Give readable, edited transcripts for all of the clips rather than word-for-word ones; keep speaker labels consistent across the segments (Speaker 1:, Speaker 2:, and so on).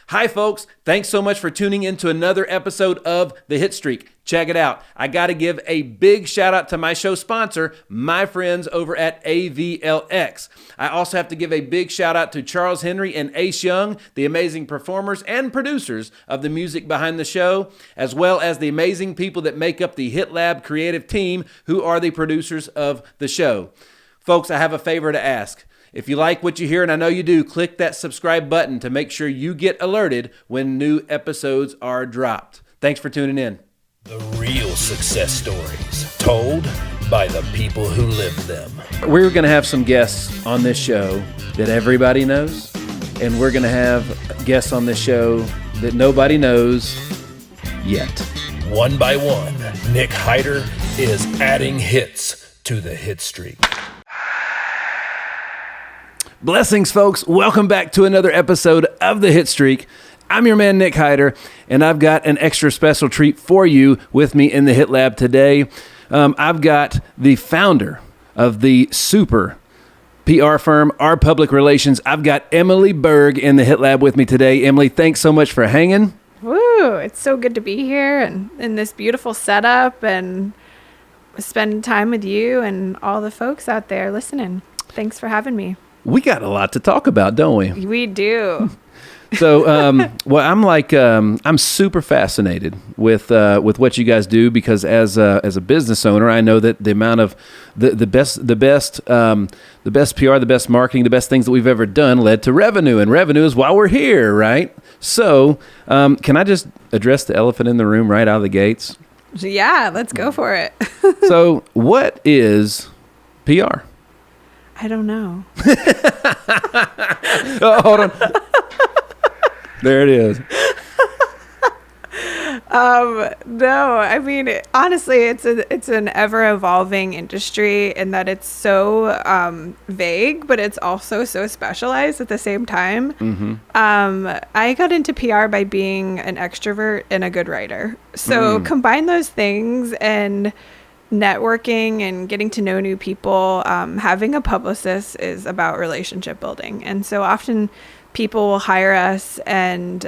Speaker 1: Hi, folks. Thanks so much for tuning in to another episode of The Hitstreak. Check it out. I got to give a big shout out to my show sponsor, my friends over at AVLX. I also have to give a big shout out to Charles Henry and Ace Young, the amazing performers and producers of the music behind the show, as well as the amazing people that make up the Hit Lab creative team, who are the producers of the show. Folks, I have a favor to ask. If you like what you hear, and I know you do, click that subscribe button to make sure you get alerted when new episodes are dropped. Thanks for tuning in.
Speaker 2: The real success stories told by the people who live them.
Speaker 1: We're going to have some guests on this show that everybody knows, and we're going to have guests on this show that nobody knows yet.
Speaker 2: One by one, Nick Hyder is adding hits to the hit streak.
Speaker 1: Blessings, folks. Welcome back to another episode of The Hit Streak. I'm your man, Nick Hyder, and I've got an extra special treat for you with me in the Hit Lab today. I've got the founder of the super PR firm, Our Public Relations. I've got Emily Bergh in the Hit Lab with me today. Emily, thanks so much for hanging.
Speaker 3: Woo, it's so good to be here and in this beautiful setup and spend time with you and all the folks out there listening. Thanks for having me.
Speaker 1: We got a lot to talk about, don't we?
Speaker 3: We do.
Speaker 1: So, I'm super fascinated with what you guys do, because as a business owner, I know that the amount of the best PR, the best marketing, the best things that we've ever done led to revenue, and revenue is why we're here, right? So, can I just address the elephant in the room right out of the gates?
Speaker 3: Yeah, let's go for it.
Speaker 1: So, what is PR?
Speaker 3: I don't know.
Speaker 1: Oh, hold on. There it is.
Speaker 3: No, I mean, honestly, it's an ever evolving industry in that it's so vague, but it's also so specialized at the same time.
Speaker 1: Mm-hmm.
Speaker 3: I got into PR by being an extrovert and a good writer. So combine those things, and networking and getting to know new people, having a publicist is about relationship building. And so often people will hire us and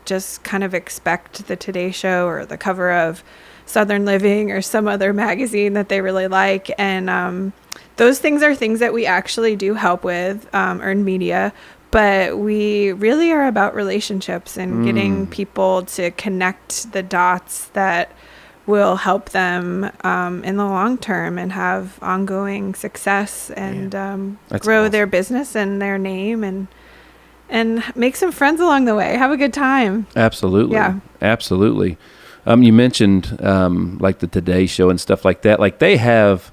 Speaker 3: just kind of expect the Today Show or the cover of Southern Living or some other magazine that they really like. And those things are things that we actually do help with, earned media. But we really are about relationships and getting people to connect the dots that will help them in the long term and have ongoing success and grow awesome. Their business and their name and make some friends along the way. Have a good time.
Speaker 1: Absolutely.
Speaker 3: Yeah.
Speaker 1: Absolutely. You mentioned like the Today Show and stuff like that. Like they have,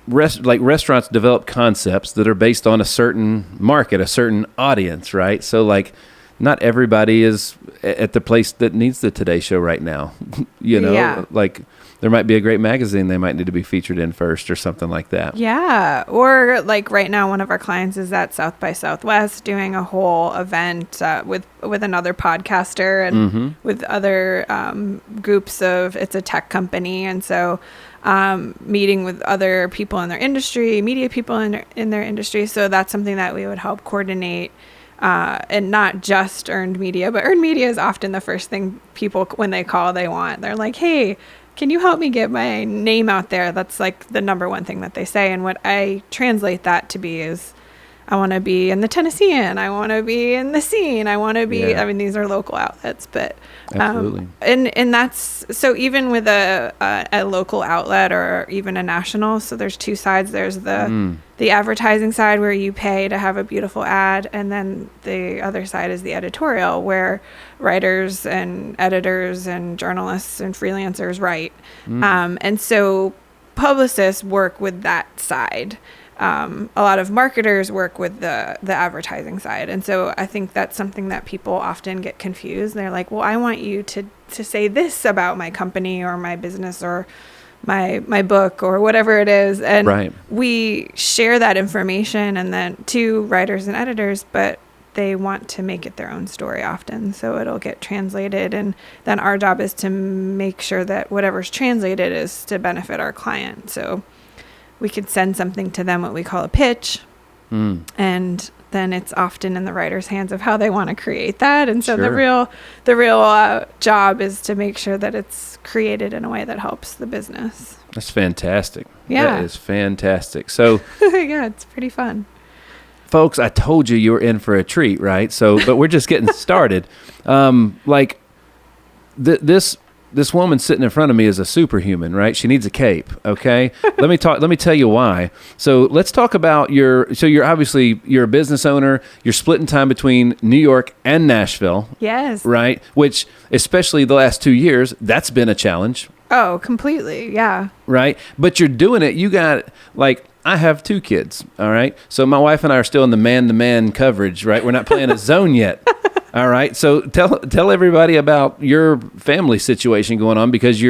Speaker 1: restaurants develop concepts that are based on a certain market, a certain audience, right? So like, not everybody is at the place that needs the Today Show right now.
Speaker 3: Yeah.
Speaker 1: Like there might be a great magazine they might need to be featured in first or something like that.
Speaker 3: Yeah. Or like right now, one of our clients is at South by Southwest doing a whole event with another podcaster and with other groups of, it's a tech company. And so meeting with other people in their industry, media people in their industry. So that's something that we would help coordinate. And not just earned media, but earned media is often the first thing people, when they call, they want. They're like, hey, can you help me get my name out there? That's like the number one thing that they say. And what I translate that to be is, I want to be in the Tennessean. I want to be in the Scene. I want to be, I mean, these are local outlets, but,
Speaker 1: absolutely.
Speaker 3: And that's, so even with a local outlet or even a national, so there's two sides. There's the advertising side where you pay to have a beautiful ad. And then the other side is the editorial where writers and editors and journalists and freelancers write. And so publicists work with that side. A lot of marketers work with the advertising side. And so I think that's something that people often get confused. They're like, well, I want you to say this about my company or my business or my book or whatever it is. And we share that information and then to writers and editors, but they want to make it their own story often. So it'll get translated. And then our job is to make sure that whatever's translated is to benefit our client. So we could send something to them, what we call a pitch, and then it's often in the writer's hands of how they want to create that. And so
Speaker 1: Sure.
Speaker 3: the real job is to make sure that it's created in a way that helps the business.
Speaker 1: That's fantastic.
Speaker 3: Yeah.
Speaker 1: That is fantastic. So,
Speaker 3: Yeah, it's pretty fun.
Speaker 1: folks, I told you you were in for a treat, right? So, but we're just getting started. This woman sitting in front of me is a superhuman, right? She needs a cape, okay? Let me tell you why. So let's talk about you're a business owner. You're splitting time between New York and Nashville,
Speaker 3: Yes.
Speaker 1: right? Which, especially the last 2 years, that's been a challenge,
Speaker 3: Oh, completely. Yeah.
Speaker 1: right? But you're doing it. You got, like, I have 2 kids, all right? So my wife and I are still in the man-to-man coverage, right? We're not playing a zone yet. All right. So tell everybody about your family situation going on, because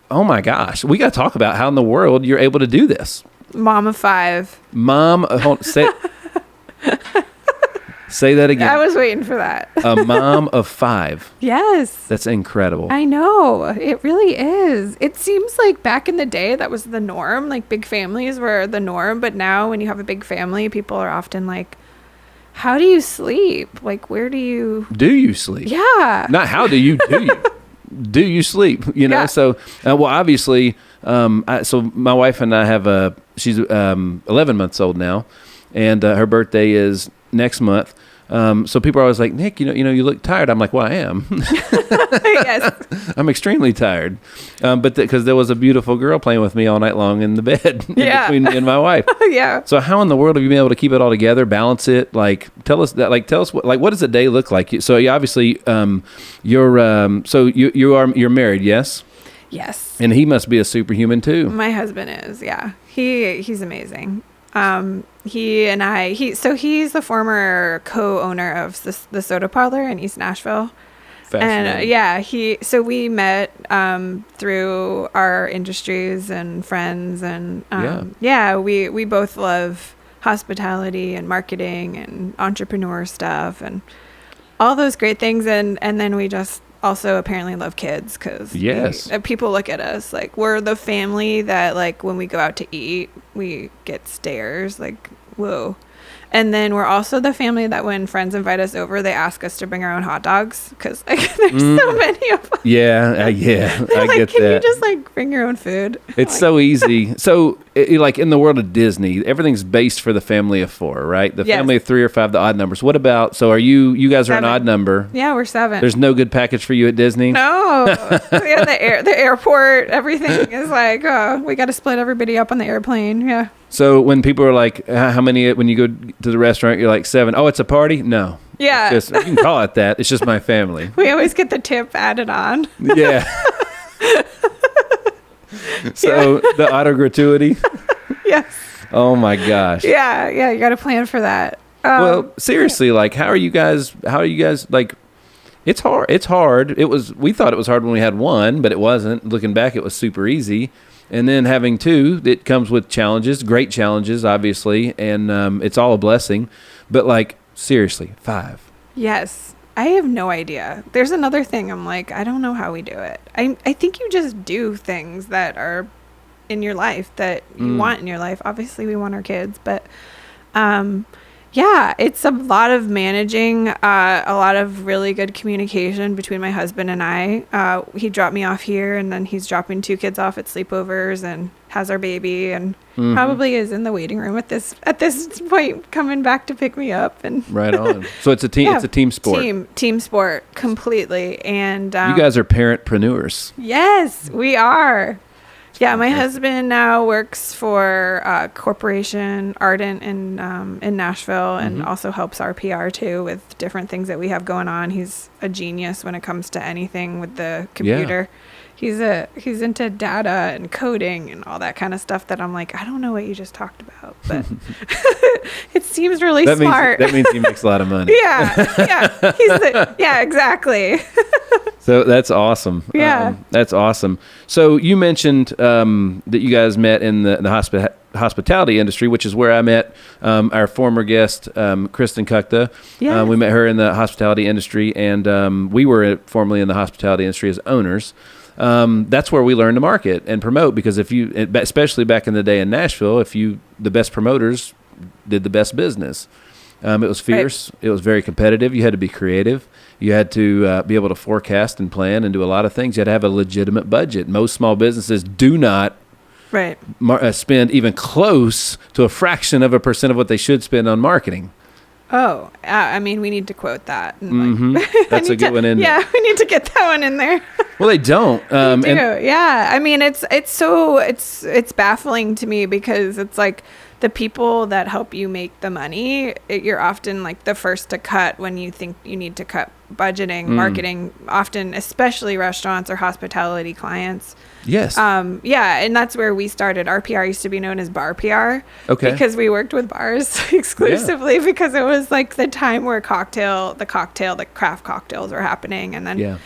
Speaker 1: oh my gosh, we got to talk about how in the world you're able to do this.
Speaker 3: Mom of 5.
Speaker 1: Say that again.
Speaker 3: I was waiting for that.
Speaker 1: A mom of 5.
Speaker 3: Yes.
Speaker 1: That's incredible.
Speaker 3: I know. It really is. It seems like back in the day that was the norm. Like big families were the norm. But now when you have a big family, people are often like, how do you sleep? Like, where do you...
Speaker 1: Do you sleep?
Speaker 3: Yeah.
Speaker 1: Not how do you do you sleep? You know,
Speaker 3: Yeah.
Speaker 1: so, well, obviously, so my wife and I have she's 11 months old now, and her birthday is next month. So people are always like, Nick, you look tired. I'm like, well, I am.
Speaker 3: Yes.
Speaker 1: I'm extremely tired. But because there was a beautiful girl playing with me all night long in the bed
Speaker 3: Yeah.
Speaker 1: between me and my wife.
Speaker 3: Yeah.
Speaker 1: So how in the world have you been able to keep it all together, balance it? Like, tell us what does a day look like? So you obviously, you're married, yes?
Speaker 3: Yes.
Speaker 1: And he must be a superhuman too.
Speaker 3: My husband is, yeah. He's amazing. He's the former co-owner of the soda parlor in East Nashville.
Speaker 1: Fascinating.
Speaker 3: And we met through our industries and friends, and we both love hospitality and marketing and entrepreneur stuff and all those great things, and then we just also apparently love kids, because
Speaker 1: yes,
Speaker 3: people look at us like we're the family that, like, when we go out to eat we get stares like, whoa. And then we're also the family that when friends invite us over, they ask us to bring our own hot dogs, because like, there's so many of them.
Speaker 1: Yeah, I
Speaker 3: like,
Speaker 1: get
Speaker 3: can
Speaker 1: that.
Speaker 3: you just like bring your own food?
Speaker 1: It's so easy. So, like in the world of Disney, everything's based for the family of 4, right? The
Speaker 3: Yes.
Speaker 1: family of 3 or 5, the odd numbers. What about? So, you guys are
Speaker 3: 7.
Speaker 1: an odd number?
Speaker 3: Yeah, we're 7.
Speaker 1: There's no good package for you at Disney.
Speaker 3: No, yeah, the airport, everything is like, oh, we got to split everybody up on the airplane. Yeah.
Speaker 1: So when people are like, how many? When you go to the restaurant, you're like 7. Oh, it's a party? No.
Speaker 3: Yeah.
Speaker 1: It's just, you can call it that. It's just my family.
Speaker 3: We always get the tip added on.
Speaker 1: Yeah. So the auto gratuity.
Speaker 3: Yes.
Speaker 1: Oh my gosh.
Speaker 3: Yeah. You got to plan for that.
Speaker 1: Well, seriously, like, how are you guys like? It's hard. We thought it was hard when we had 1, but it wasn't. Looking back, it was super easy. And then having 2, it comes with challenges, great challenges, obviously, and it's all a blessing. But like, seriously, 5.
Speaker 3: Yes. I have no idea. There's another thing. I'm like, I don't know how we do it. I think you just do things that are in your life that you want in your life. Obviously, we want our kids, but yeah, it's a lot of managing, a lot of really good communication between my husband and I. He dropped me off here, and then he's dropping 2 kids off at sleepovers and has our baby, and probably is in the waiting room at this point, coming back to pick me up. And
Speaker 1: Right on. So it's a team.
Speaker 3: Yeah,
Speaker 1: It's a team sport.
Speaker 3: Team sport completely. And
Speaker 1: You guys are parentpreneurs.
Speaker 3: yes, we are. Yeah, my husband now works for Corporation Ardent in Nashville, and also helps our PR too with different things that we have going on. He's a genius when it comes to anything with the computer. He's into data and coding and all that kind of stuff that I'm like, I don't know what you just talked about, but it seems really smart.
Speaker 1: That means he makes a lot of money.
Speaker 3: Yeah, exactly.
Speaker 1: So that's awesome.
Speaker 3: Yeah.
Speaker 1: That's awesome. So you mentioned that you guys met in the hospitality industry, which is where I met our former guest, Kristen Kukta.
Speaker 3: Yes.
Speaker 1: We met her in the hospitality industry, and we were formerly in the hospitality industry as owners. That's where we learned to market and promote, because especially back in the day in Nashville, the best promoters did the best business. It was fierce. Right. It was very competitive. You had to be creative. You had to be able to forecast and plan and do a lot of things. You had to have a legitimate budget. Most small businesses do not spend even close to a fraction of a percent of what they should spend on marketing.
Speaker 3: Oh, I mean, we need to quote that.
Speaker 1: And that's a good one in there.
Speaker 3: Yeah, we need to get that one in there.
Speaker 1: Well, they don't.
Speaker 3: They do. Yeah. I mean, it's baffling to me because it's like the people that help you make the money, you're often like the first to cut when you think you need to cut budgeting, marketing, often, especially restaurants or hospitality clients.
Speaker 1: Yes.
Speaker 3: Yeah, and that's where we started. Our PR used to be known as bar PR. Okay. Because we worked with bars exclusively because it was like the time where the craft cocktails were happening. And then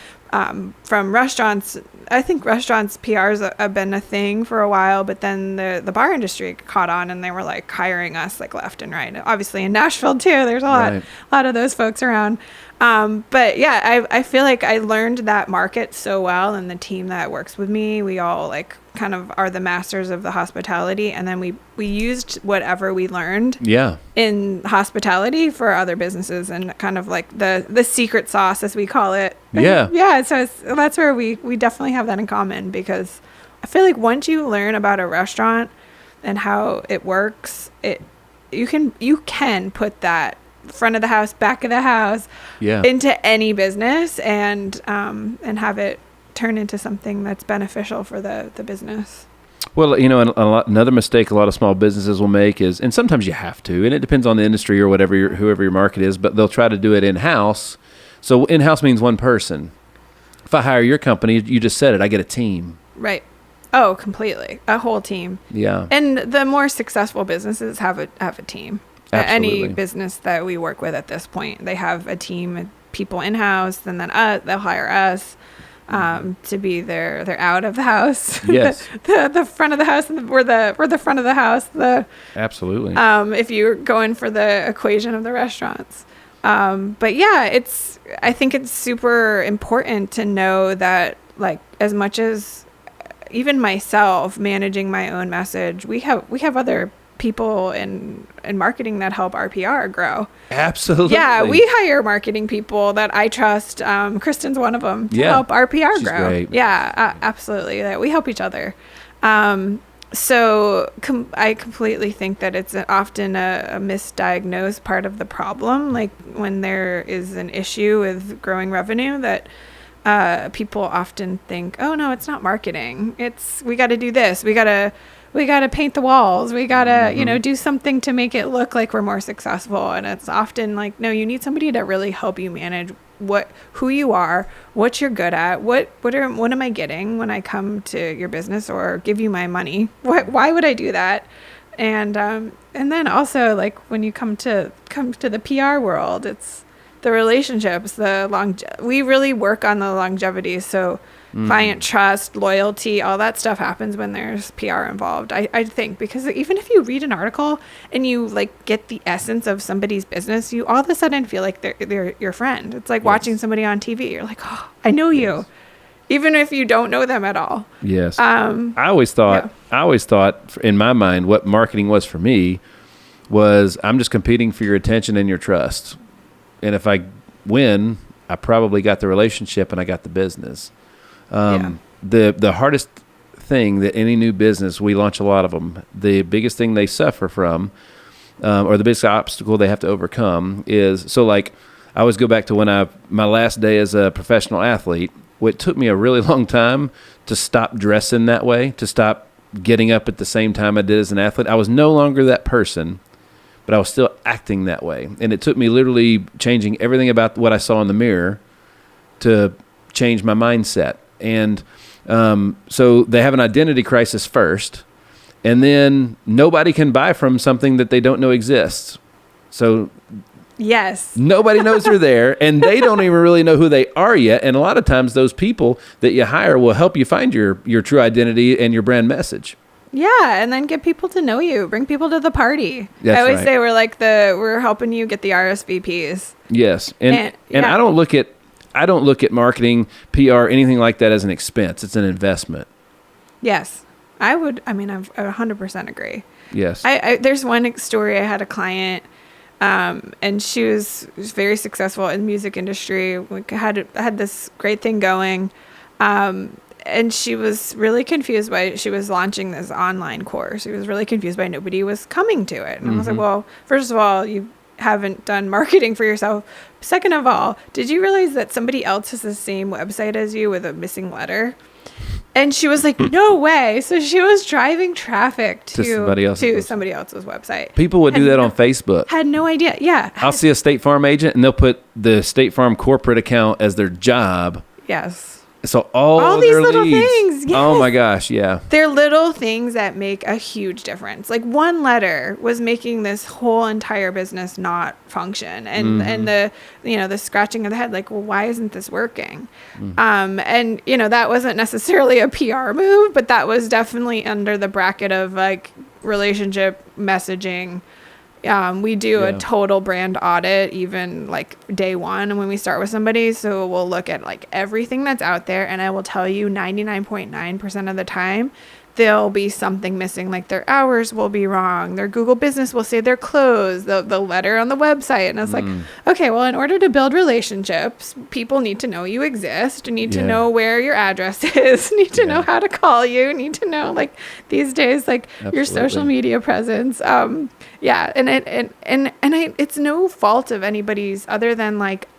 Speaker 3: from restaurants, I think restaurants PRs have been a thing for a while, but then the bar industry caught on and they were like hiring us like left and right. Obviously in Nashville too, there's a lot of those folks around. But yeah, I feel like I learned that market so well, and the team that works with me, we all like kind of are the masters of the hospitality, and then we used whatever we learned in hospitality for other businesses, and kind of like the secret sauce, as we call it. So that's where we definitely have that in common, because I feel like once you learn about a restaurant and how it works, you can put that front of the house, back of the house, into any business, and have it turn into something that's beneficial for the business.
Speaker 1: Well, you know, another mistake a lot of small businesses will make is, and sometimes you have to, and it depends on the industry or whoever your market is, but they'll try to do it in-house. So in-house means one person. If I hire your company, you just said it, I get a team.
Speaker 3: Right. Oh, completely. A whole team. Yeah. And the more successful businesses have a team. Absolutely. Any business that we work with at this point, they have a team of people in-house, and then they'll hire us to be their out of the house. Yes. the front of the house, and we're the front of the house.
Speaker 1: Absolutely.
Speaker 3: If you're going for the equation of the restaurants. But yeah, I think it's super important to know that, like, as much as even myself managing my own message, we have other people in marketing that help our PR grow. Absolutely. Yeah, we hire marketing people that I trust. Kristen's one of them to help our PR
Speaker 1: She's
Speaker 3: grow.
Speaker 1: Great.
Speaker 3: Yeah, absolutely. We help each other. So I completely think that it's often a misdiagnosed part of the problem. Like when there is an issue with growing revenue, that people often think, oh no, it's not marketing. We got to do this. We got to paint the walls. We got to, do something to make it look like we're more successful. And it's often like, no, you need somebody to really help you manage who you are, what you're good at, what am I getting when I come to your business or give you my money? Why would I do that? And then also, like, when you come to the PR world, it's the relationships, we really work on the longevity. So client trust, loyalty, all that stuff happens when there's PR involved. I think, because even if you read an article and you like get the essence of somebody's business, you all of a sudden feel like they're your friend. It's like watching somebody on TV. You're like, oh, I know you, even if you don't know them at all.
Speaker 1: Yes. I always thought in my mind what marketing was for me was, I'm just competing for your attention and your trust. And if I win, I probably got the relationship and I got the business. The hardest thing that any new business, we launch a lot of them, the biggest thing they suffer from, or the biggest obstacle they have to overcome is, so like, I always go back to my last day as a professional athlete. It took me a really long time to stop dressing that way, to stop getting up at the same time I did as an athlete. I was no longer that person, but I was still acting that way. And it took me literally changing everything about what I saw in the mirror to change my mindset. And so they have an identity crisis first, and then nobody can buy from something that they don't know exists. So
Speaker 3: yes,
Speaker 1: nobody knows they're there, and they don't even really know who they are yet. And a lot of times those people that you hire will help you find your true identity and your brand message.
Speaker 3: Yeah, and then get people to know you. Bring people to the party.
Speaker 1: That's
Speaker 3: I always
Speaker 1: right.
Speaker 3: say we're helping you get the RSVPs.
Speaker 1: Yes, and I don't look at marketing, PR, anything like that as an expense. It's an investment.
Speaker 3: Yes, I 100% agree.
Speaker 1: Yes.
Speaker 3: There's one story. I had a client And she was very successful in the music industry. We had this great thing going. And she was really confused by, she was launching this online course. She was really confused by nobody was coming to it. And I was like, well, first of all, you haven't done marketing for yourself. Second of all, did you realize that somebody else has the same website as you with a missing letter? And she was like, no way. So she was driving traffic to somebody else's website.
Speaker 1: People would do that on Facebook.
Speaker 3: Had no idea. Yeah.
Speaker 1: I'll see a State Farm agent and they'll put the State Farm corporate account as their job.
Speaker 3: Yes.
Speaker 1: So all
Speaker 3: these
Speaker 1: their
Speaker 3: little
Speaker 1: leads,
Speaker 3: things. Yes.
Speaker 1: Oh my gosh, yeah.
Speaker 3: They're little things that make a huge difference. Like one letter was making this whole entire business not function, and the the scratching of the head, like, well, why isn't this working? And that wasn't necessarily a PR move, but that was definitely under the bracket of like relationship messaging. We do a total brand audit, even like day one when we start with somebody. So we'll look at like everything that's out there, and I will tell you 99.9% of the time, there'll be something missing. Like their hours will be wrong. Their Google business will say they're closed, the letter on the website. And it's like, okay, well, in order to build relationships, people need to know you exist, need to know where your address is, need to know how to call you, need to know like these days, like your social media presence. And it's no fault of anybody's other than like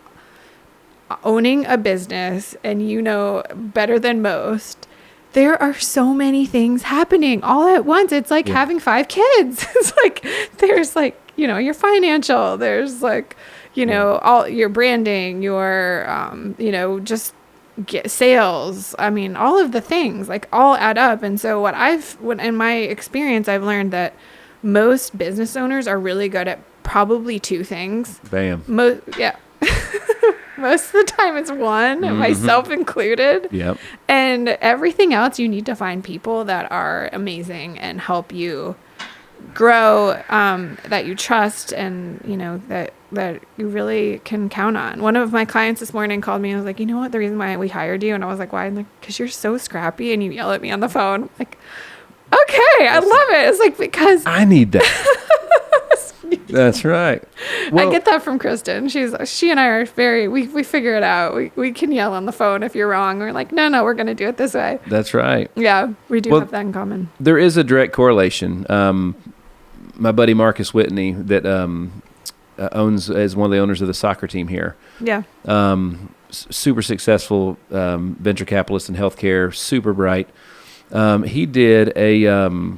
Speaker 3: owning a business, and better than most, there are so many things happening all at once. It's like having 5 kids. It's like, there's like, your financial, there's like, all your branding, your, just get sales. I mean, all of the things like all add up. And so in my experience, I've learned that most business owners are really good at probably 2 things.
Speaker 1: Bam.
Speaker 3: Most of the time it's one, myself included. Yep. And everything else, you need to find people that are amazing and help you grow, that you trust, and that you really can count on. One of my clients this morning called me and was like, you know what, the reason why we hired you? And I was like, why? I'm like, because you're so scrappy and you yell at me on the phone. I'm like, okay, I love it. It's like, because
Speaker 1: I need that. That's right.
Speaker 3: Well, I get that from Kristen. She and I are we figure it out. We can yell on the phone if you're wrong. We're like, no, we're going to do it this way.
Speaker 1: That's right.
Speaker 3: Yeah, we do have that in common.
Speaker 1: There is a direct correlation. My buddy Marcus Whitney that is one of the owners of the soccer team here. Yeah. Super successful venture capitalist in healthcare, super bright. He did a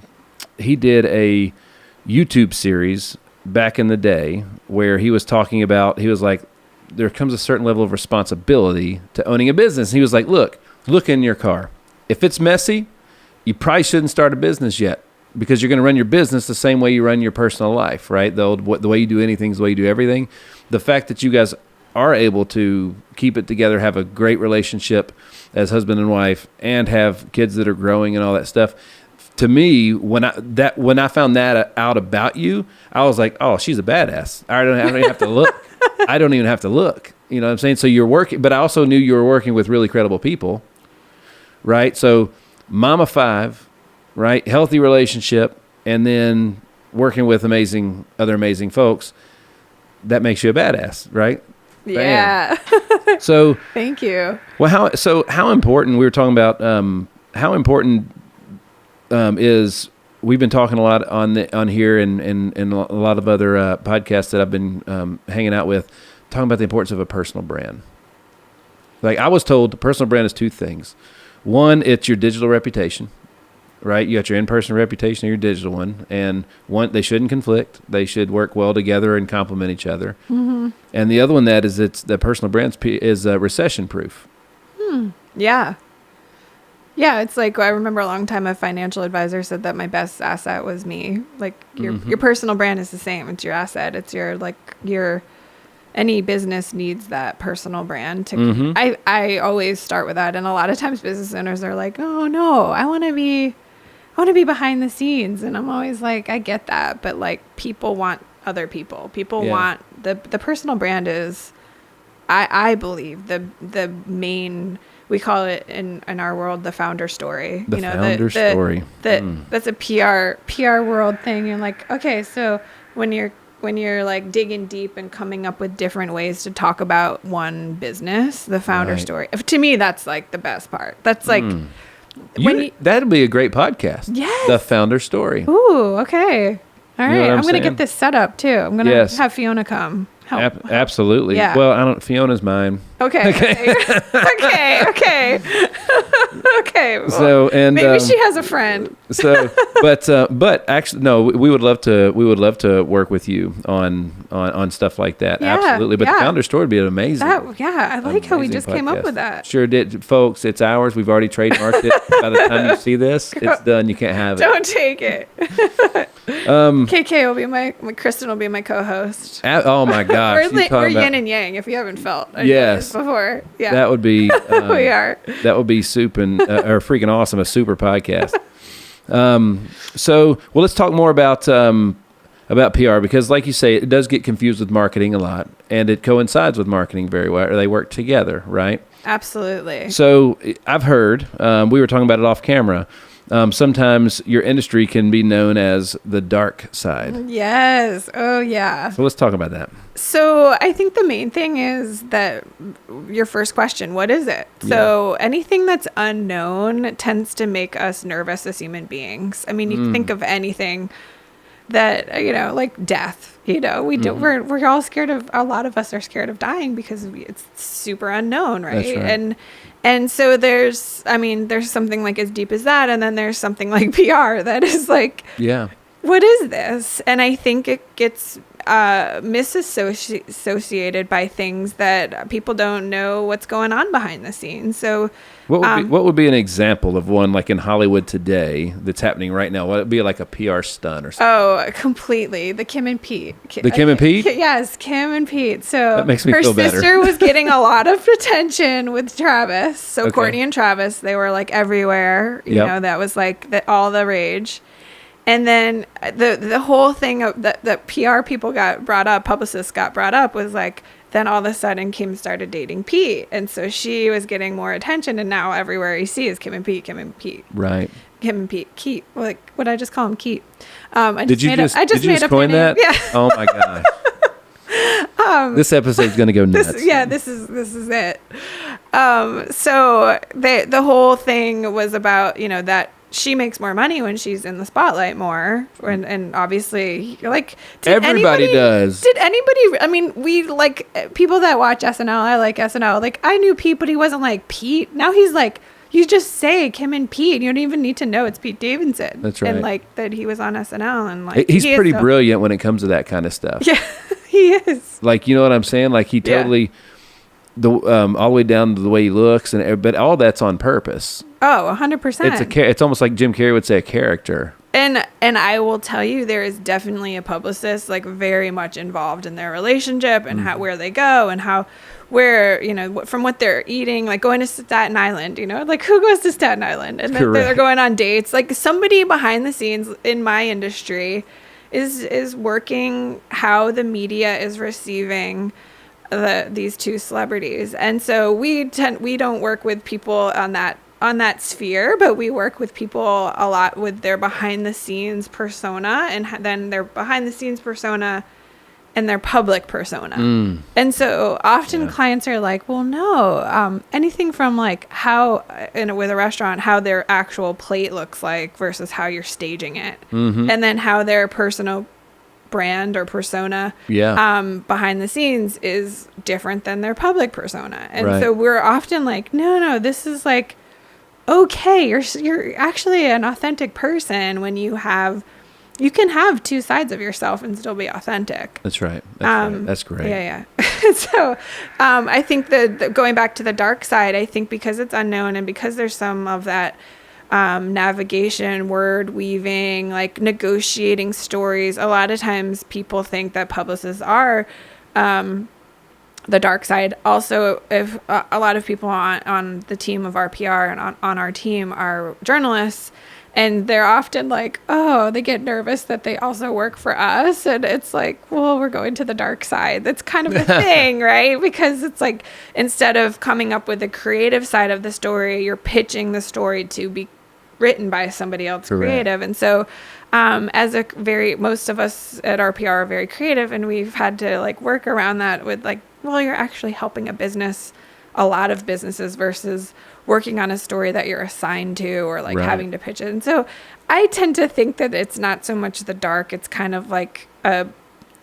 Speaker 1: YouTube series back in the day where he was talking about, he was like, there comes a certain level of responsibility to owning a business. And he was like, look in your car. If it's messy, you probably shouldn't start a business yet, because you're going to run your business the same way you run your personal life, right? The way you do anything is the way you do everything. The fact that you guys are able to keep it together, have a great relationship as husband and wife, and have kids that are growing and all that stuff. To me, when I found that out about you, I was like, oh, she's a badass. I don't even have to look. I don't even have to look. You know what I'm saying? So you're working, but I also knew you were working with really credible people, right? So mama 5, right? Healthy relationship, and then working with other amazing folks. That makes you a badass, right?
Speaker 3: Yeah.
Speaker 1: So
Speaker 3: thank you.
Speaker 1: Well, how important, we were talking about how important is, we've been talking a lot on here and a lot of other podcasts that I've been hanging out with, talking about the importance of a personal brand. Like I was told, the personal brand is 2 things. One, it's your digital reputation, right? You got your in-person reputation and your digital one, and they shouldn't conflict. They should work well together and complement each other. Mm-hmm. And the other one it's the personal brand is recession proof.
Speaker 3: Yeah. Yeah, it's like, I remember a long time a financial advisor said that my best asset was me. Like your personal brand is the same. It's your asset. It's any business needs that personal brand to, I always start with that. And a lot of times business owners are like, oh no, I want to be behind the scenes. And I'm always like, I get that. But like people want other people. People want the personal brand is, I believe the main, we call it in our world the founder story.
Speaker 1: Story.
Speaker 3: That's a PR world thing. You're like, okay, so when you're when you're like digging deep and coming up with different ways to talk about one business, the founder story. To me, that's like the best part. That's like
Speaker 1: that'd be a great podcast.
Speaker 3: Yes.
Speaker 1: The founder story.
Speaker 3: Ooh, okay. All right.
Speaker 1: what I'm
Speaker 3: I'm going to
Speaker 1: saying?
Speaker 3: get this set up too. I'm going to have Fiona come.
Speaker 1: Absolutely.
Speaker 3: Yeah.
Speaker 1: Well, Fiona's mine.
Speaker 3: Okay. Okay. Well,
Speaker 1: So and
Speaker 3: maybe she has a friend.
Speaker 1: So, but actually, no. We would love to. We would love to work with you on stuff like that.
Speaker 3: Yeah,
Speaker 1: Absolutely. But the founder story would be amazing.
Speaker 3: I like how we
Speaker 1: amazing
Speaker 3: just came up
Speaker 1: podcast.
Speaker 3: with that.
Speaker 1: Sure did, folks. It's ours. We've already trademarked it. By the time you see this, it's done. You can't have it.
Speaker 3: Don't take it. KK will be Kristen will be my co-host.
Speaker 1: Oh my gosh.
Speaker 3: We're yin and yang. If you haven't felt
Speaker 1: Yes.
Speaker 3: before, yeah,
Speaker 1: That would be.
Speaker 3: we are.
Speaker 1: That would be super or freaking awesome. A super podcast. So, well, let's talk more about PR because, like you say, it does get confused with marketing a lot, and it coincides with marketing very well. Or they work together, right?
Speaker 3: Absolutely.
Speaker 1: So, I've heard we were talking about it off camera. Sometimes your industry can be known as the dark side.
Speaker 3: Yes. Oh, yeah.
Speaker 1: So let's talk about that.
Speaker 3: So I think the main thing is that your first question, what is it? So anything that's unknown tends to make us nervous as human beings. I mean, you think of anything that, like death, we don't, we're all scared of, a lot of us are scared of dying because it's super unknown. Right.
Speaker 1: That's right.
Speaker 3: And so there's something like as deep as that. And then there's something like PR that is like, what is this? And I think it gets misassociated by things that people don't know what's going on behind the scenes. So
Speaker 1: what would be an example of one like in Hollywood today that's happening right now? What would be like a PR stunt or something?
Speaker 3: Oh, completely. The Kim and Pete.
Speaker 1: Kim and Pete?
Speaker 3: Yes, Kim and Pete. So
Speaker 1: that makes me
Speaker 3: her
Speaker 1: feel better.
Speaker 3: sister was getting a lot of attention with Travis. So Courtney and Travis, they were like everywhere. You know, that was like all the rage. And then the whole thing of that PR people got brought up, publicists got brought up, was like, then all of a sudden Kim started dating Pete. And so she was getting more attention. And now everywhere you see is Kim and Pete, Kim and Pete.
Speaker 1: Right.
Speaker 3: Kim and Pete. Keat. Like, what did I just call him? Keat.
Speaker 1: Did you just coin that?
Speaker 3: Yeah.
Speaker 1: Oh my gosh. This episode's going to go nuts.
Speaker 3: This is it. So the whole thing was about, that she makes more money when she's in the spotlight more. And obviously, like,
Speaker 1: everybody does.
Speaker 3: Did anybody, I mean, we like people that watch SNL. I like SNL. Like, I knew Pete, but he wasn't like Pete. Now he's like, you just say Kim and Pete. You don't even need to know it's Pete Davidson.
Speaker 1: That's right.
Speaker 3: And like that he was on SNL and like
Speaker 1: he's pretty brilliant when it comes to that kind of stuff.
Speaker 3: Yeah, he is.
Speaker 1: Like, you know what I'm saying? Like he totally all the way down to the way he looks, but all that's on purpose.
Speaker 3: Oh, 100%.
Speaker 1: It's almost like Jim Carrey would say, a character.
Speaker 3: And I will tell you, there is definitely a publicist like very much involved in their relationship and where they go and where from what they're eating, like going to Staten Island, like who goes to Staten Island and then they're going on dates. Like somebody behind the scenes in my industry is working how the media is receiving these two celebrities. And so we don't work with people on that sphere, but we work with people a lot with their behind the scenes persona and then their behind the scenes persona and their public persona. And so often clients are like, well, no, anything from like how with a restaurant, how their actual plate looks like versus how you're staging it. And then how their personal brand or persona behind the scenes is different than their public persona. And so we're often like, no, this is like, okay, you're actually an authentic person when you can have two sides of yourself and still be authentic.
Speaker 1: That's right. That's great.
Speaker 3: Yeah. So I think that going back to the dark side, I think because it's unknown and because there's some of that navigation, word weaving, like negotiating stories, a lot of times people think that publicists are the dark side. Also, if a lot of people on the team of our PR and on our team are journalists, and they're often like, oh, they get nervous that they also work for us. And it's like, well, we're going to the dark side. That's kind of the thing, right? Because it's like, instead of coming up with the creative side of the story, you're pitching the story to be written by somebody else creative. And so Most of us at RPR are very creative, and we've had to like work around that with like, well, you're actually helping a lot of businesses versus working on a story that you're assigned to or like having to pitch it. And so I tend to think that it's not so much the dark. It's kind of like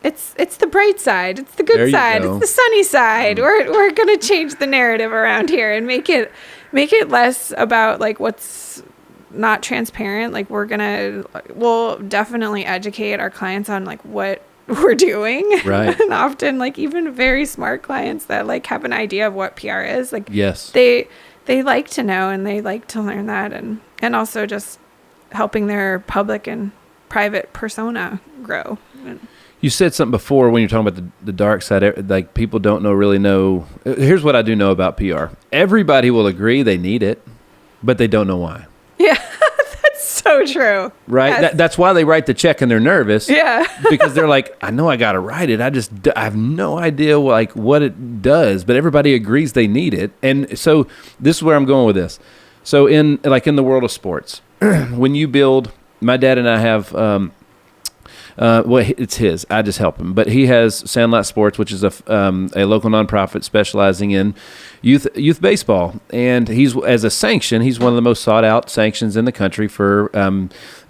Speaker 3: it's the bright side. It's the good side. It's the sunny side. We're going to change the narrative around here and make it less about like what's not transparent. Like we'll definitely educate our clients on like what we're doing.
Speaker 1: Right.
Speaker 3: And often like even very smart clients that like have an idea of what PR is, like
Speaker 1: yes,
Speaker 3: they like to know and they like to learn that, and also just helping their public and private persona grow.
Speaker 1: You said something before when you're talking about the dark side, like people don't really know. Here's what I do know about PR. Everybody will agree they need it, but they don't know why.
Speaker 3: Yeah, that's so true.
Speaker 1: Right?
Speaker 3: Yes.
Speaker 1: That's why they write the check and they're nervous.
Speaker 3: Yeah.
Speaker 1: Because they're like, I know I got to write it. I have no idea like what it does, but everybody agrees they need it. And so this is where I'm going with this. So in the world of sports, when you build, my dad and I have, it's his. I just help him. But he has Sandlot Sports, which is a local nonprofit specializing in youth baseball. And as a sanction, he's one of the most sought out sanctions in the country for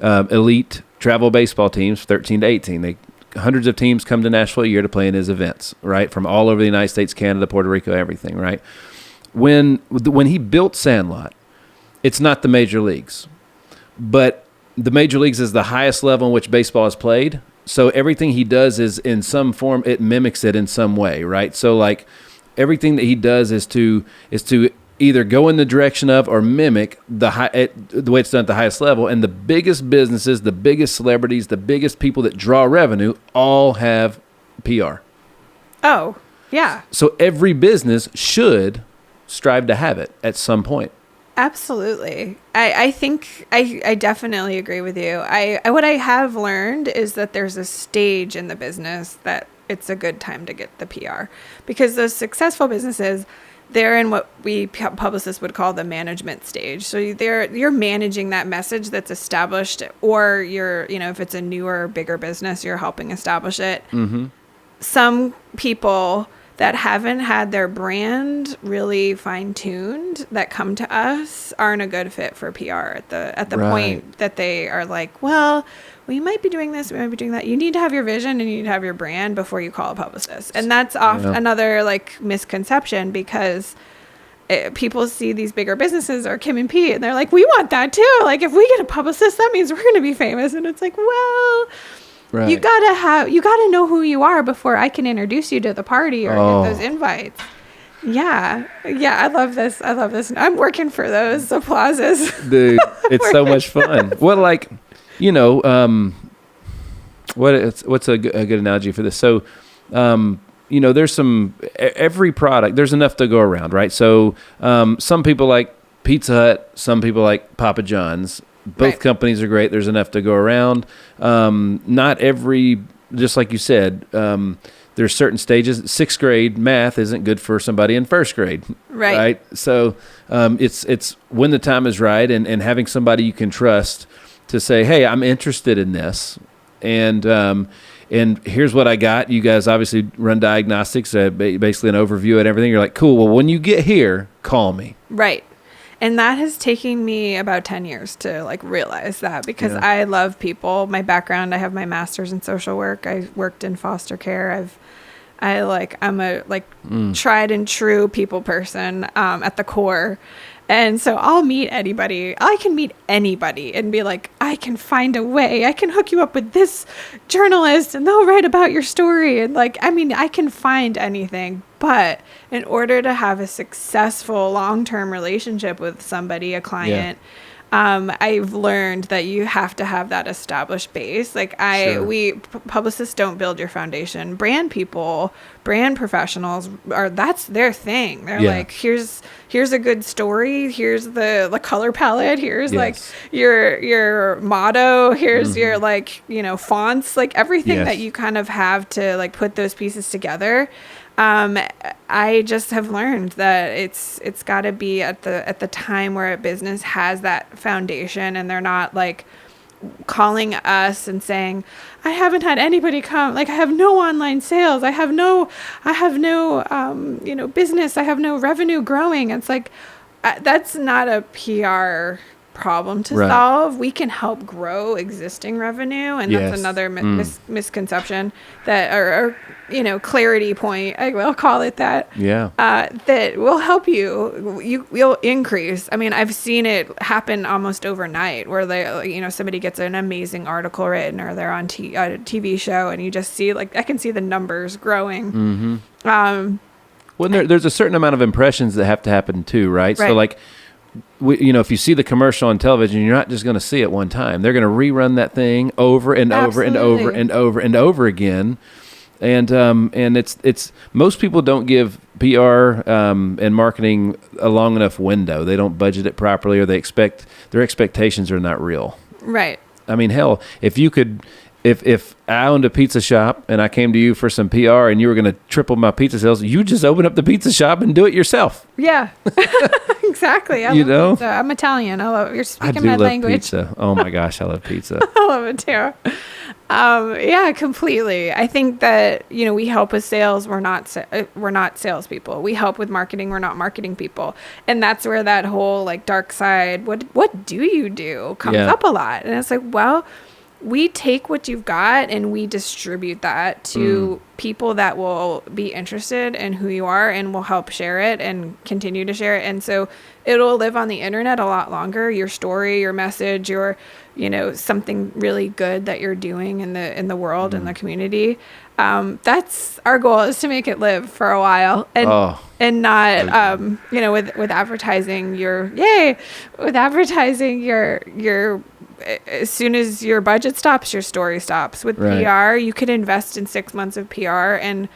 Speaker 1: elite travel baseball teams, 13 to 18. Hundreds of teams come to Nashville a year to play in his events, right? From all over the United States, Canada, Puerto Rico, everything, right? When he built Sandlot, it's not the major leagues, but the major leagues is the highest level in which baseball is played. So everything he does is in some form, it mimics it in some way, right? So like everything that he does is to either go in the direction of or mimic the way it's done at the highest level. And the biggest businesses, the biggest celebrities, the biggest people that draw revenue all have PR.
Speaker 3: Oh, yeah.
Speaker 1: So every business should strive to have it at some point.
Speaker 3: Absolutely. I think I definitely agree with you. What I have learned is that there's a stage in the business that it's a good time to get the PR, because those successful businesses, they're in what we publicists would call the management stage. So you're managing that message that's established, or if it's a newer, bigger business, you're helping establish it. Mm-hmm. Some people that haven't had their brand really fine-tuned that come to us aren't a good fit for PR at the
Speaker 1: right.
Speaker 3: point that they are like, well, we might be doing this, we might be doing that. You need to have your vision and you need to have your brand before you call a publicist. And that's another like misconception, because people see these bigger businesses or Kim and Pete and they're like, we want that too. Like if we get a publicist, that means we're going to be famous. And it's like, well, right. You gotta know who you are before I can introduce you to the party or get those invites. Yeah. I love this. I'm working for those applauses. Dude,
Speaker 1: it's so much fun. Well, like, what's a good analogy for this? So, there's every product, there's enough to go around, right? So, some people like Pizza Hut, some people like Papa John's. Both right. companies are great. There's enough to go around. Not every, just like you said, there's certain stages. 6th grade math isn't good for somebody in 1st grade. Right. So it's when the time is right, and having somebody you can trust to say, hey, I'm interested in this. And here's what I got. You guys obviously run diagnostics, basically an overview and everything. You're like, cool. Well, when you get here, call me.
Speaker 3: Right. And that has taken me about 10 years to like realize that, because I love people. My background, I have my master's in social work. I worked in foster care. I'm a tried and true people person at the core. And so I'll meet anybody. I can meet anybody and be like, I can find a way. I can hook you up with this journalist and they'll write about your story. And I can find anything. But in order to have a successful long-term relationship with somebody, a client, I've learned that you have to have that established base. Publicists don't build your foundation. Brand people, brand professionals that's their thing. They're like, here's a good story. Here's the color palette. Here's like your motto. Here's your fonts, like everything that you kind of have to like put those pieces together. I just have learned that it's got to be at the time where a business has that foundation and they're not like calling us and saying, I haven't had anybody come. Like, I have no online sales. I have no business. I have no revenue growing. It's like, that's not a PR problem to solve. We can help grow existing revenue, and that's another misconception that, or clarity point, I will call it that. That will help you'll increase. I mean, I've seen it happen almost overnight, where they, somebody gets an amazing article written, or they're on a TV show, and you just see, like, I can see the numbers growing.
Speaker 1: Well, there's a certain amount of impressions that have to happen too, right? So, like, if you see the commercial on television, you're not just going to see it one time. They're going to rerun that thing over and over and over and over and over again. And it's most people don't give PR and marketing a long enough window. They don't budget it properly, or their expectations are not real.
Speaker 3: Right.
Speaker 1: I mean, hell, if I owned a pizza shop and I came to you for some PR and you were going to triple my pizza sales, you just open up the pizza shop and do it yourself.
Speaker 3: Yeah, exactly. I love pizza. I'm Italian. You're speaking my language.
Speaker 1: Pizza. Oh my gosh, I love pizza.
Speaker 3: I love it too. Yeah, completely. I think that, we help with sales. We're not salespeople. We help with marketing. We're not marketing people. And that's where that whole, like, dark side, what do you do, comes up a lot. And it's like, well, we take what you've got and we distribute that to people that will be interested in who you are and will help share it and continue to share it. And so it'll live on the internet a lot longer. Your story, your message, your, something really good that you're doing in the world and the community. That's our goal, is to make it live for a while, and not, with advertising your as soon as your budget stops, your story stops. With PR, you could invest in 6 months of PR, and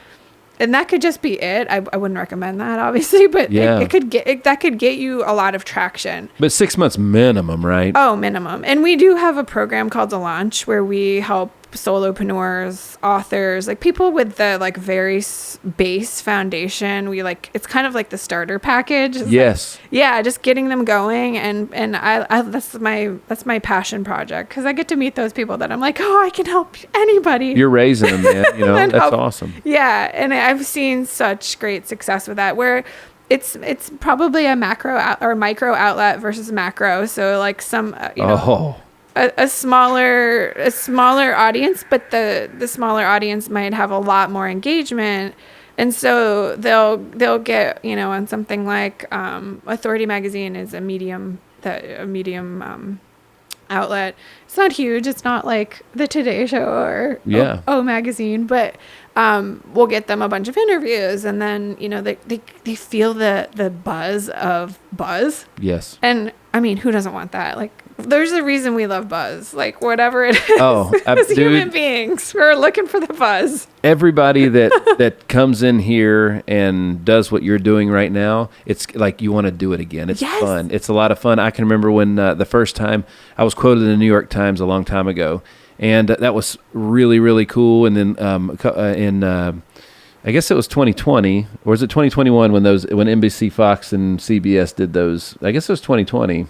Speaker 3: that could just be it. I wouldn't recommend that, obviously, but it could get you a lot of traction.
Speaker 1: But 6 months minimum, right?
Speaker 3: Oh, minimum. And we do have a program called The Launch, where we help solopreneurs, authors, like people with the, like, very base foundation. It's kind of like the starter package.
Speaker 1: Yes.
Speaker 3: Just getting them going, and I that's my passion project, because I get to meet those people that I'm like, I can help anybody.
Speaker 1: You're raising them, man. That's awesome.
Speaker 3: Yeah, and I've seen such great success with that, where it's probably a macro or micro outlet versus macro. So, like, some a smaller audience, but the smaller audience might have a lot more engagement, and so they'll get, on something like Authority Magazine is a medium outlet. It's not huge. It's not like the Today Show or O Magazine, but we'll get them a bunch of interviews, and then they feel the buzz of buzz.
Speaker 1: Yes.
Speaker 3: And I mean, who doesn't want that? Like, there's a reason we love buzz. Like, whatever it is, as human beings, we're looking for the buzz. Everybody
Speaker 1: that comes in here and does what you're doing right now, it's like you want to do it again. It's fun. It's a lot of fun. I can remember when the first time I was quoted in the New York Times a long time ago, and that was really, really cool. And then I guess it was 2020, or was it 2021 when NBC, Fox, and CBS did those? I guess it was 2020.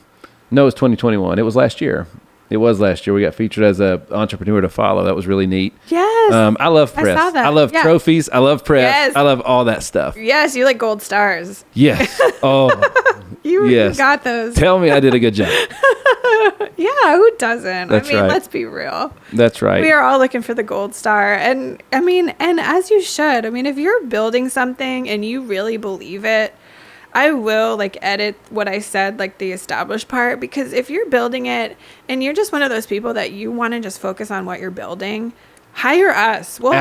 Speaker 1: No, it was 2021. It was last year. We got featured as an entrepreneur to follow. That was really neat.
Speaker 3: Yes.
Speaker 1: I love press.
Speaker 3: I saw that.
Speaker 1: I love trophies. I love press. Yes. I love all that stuff.
Speaker 3: Yes, you like gold stars.
Speaker 1: Yes. Oh,
Speaker 3: you got those.
Speaker 1: Tell me I did a good job.
Speaker 3: Yeah, who doesn't?
Speaker 1: That's right.
Speaker 3: Let's be real.
Speaker 1: That's right.
Speaker 3: We are all looking for the gold star. And and as you should. I mean, if you're building something and you really believe it, I will edit what I said, the established part, because if you're building it and you're just one of those people that you want to just focus on what you're building, hire us. We'll